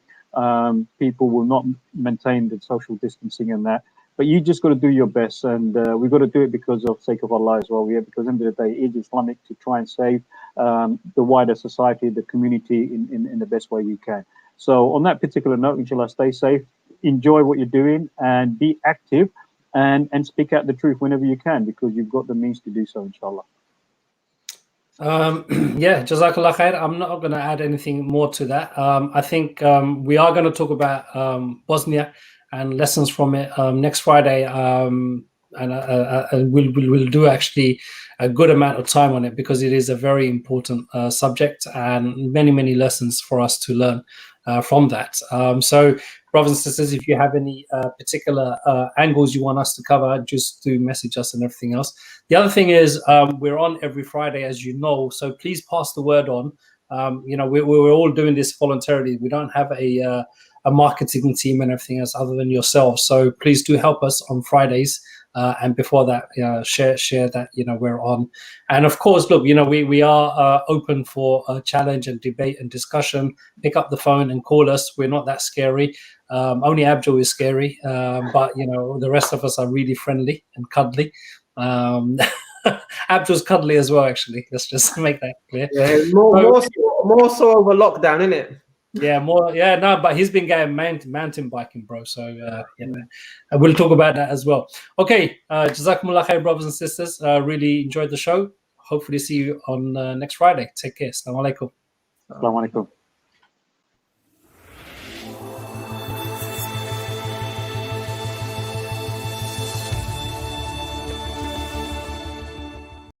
People will not maintain the social distancing and that. But you just got to do your best, and we've got to do it because of sake of Allah as well. Yeah, because at the end of the day, it is Islamic to try and save the wider society, the community in the best way we can. So on that particular note, inshallah, stay safe, enjoy what you're doing, and be active, and speak out the truth whenever you can, because you've got the means to do so, inshallah. Yeah, Jazakallah khair. I'm not going to add anything more to that. I think we are going to talk about Bosnia and lessons from it next Friday, and we'll do actually a good amount of time on it, because it is a very important subject and many lessons for us to learn from that. So, brothers and sisters, if you have any particular angles you want us to cover, just do message us and everything else. The other thing is, we're on every Friday, as you know, so please pass the word on. You know, we're all doing this voluntarily. We don't have a marketing team and everything else other than yourselves. So please do help us on Fridays. And before that, share that, you know, we're on. And of course, look, you know, we are open for a challenge and debate and discussion. Pick up the phone and call us. We're not that scary. Only Abdul is scary, but, you know, the rest of us are really friendly and cuddly. Abdul's cuddly as well, actually. Let's just make that clear. Yeah, more so over lockdown, isn't it? Yeah, more. Yeah, no, but he's been going mountain biking, bro. So yeah, we'll talk about that as well. Okay, Jazakumullah khair, brothers and sisters. Really enjoyed the show. hopefully see you on next Friday. Take care. Assalamu alaikum. Assalamu alaikum.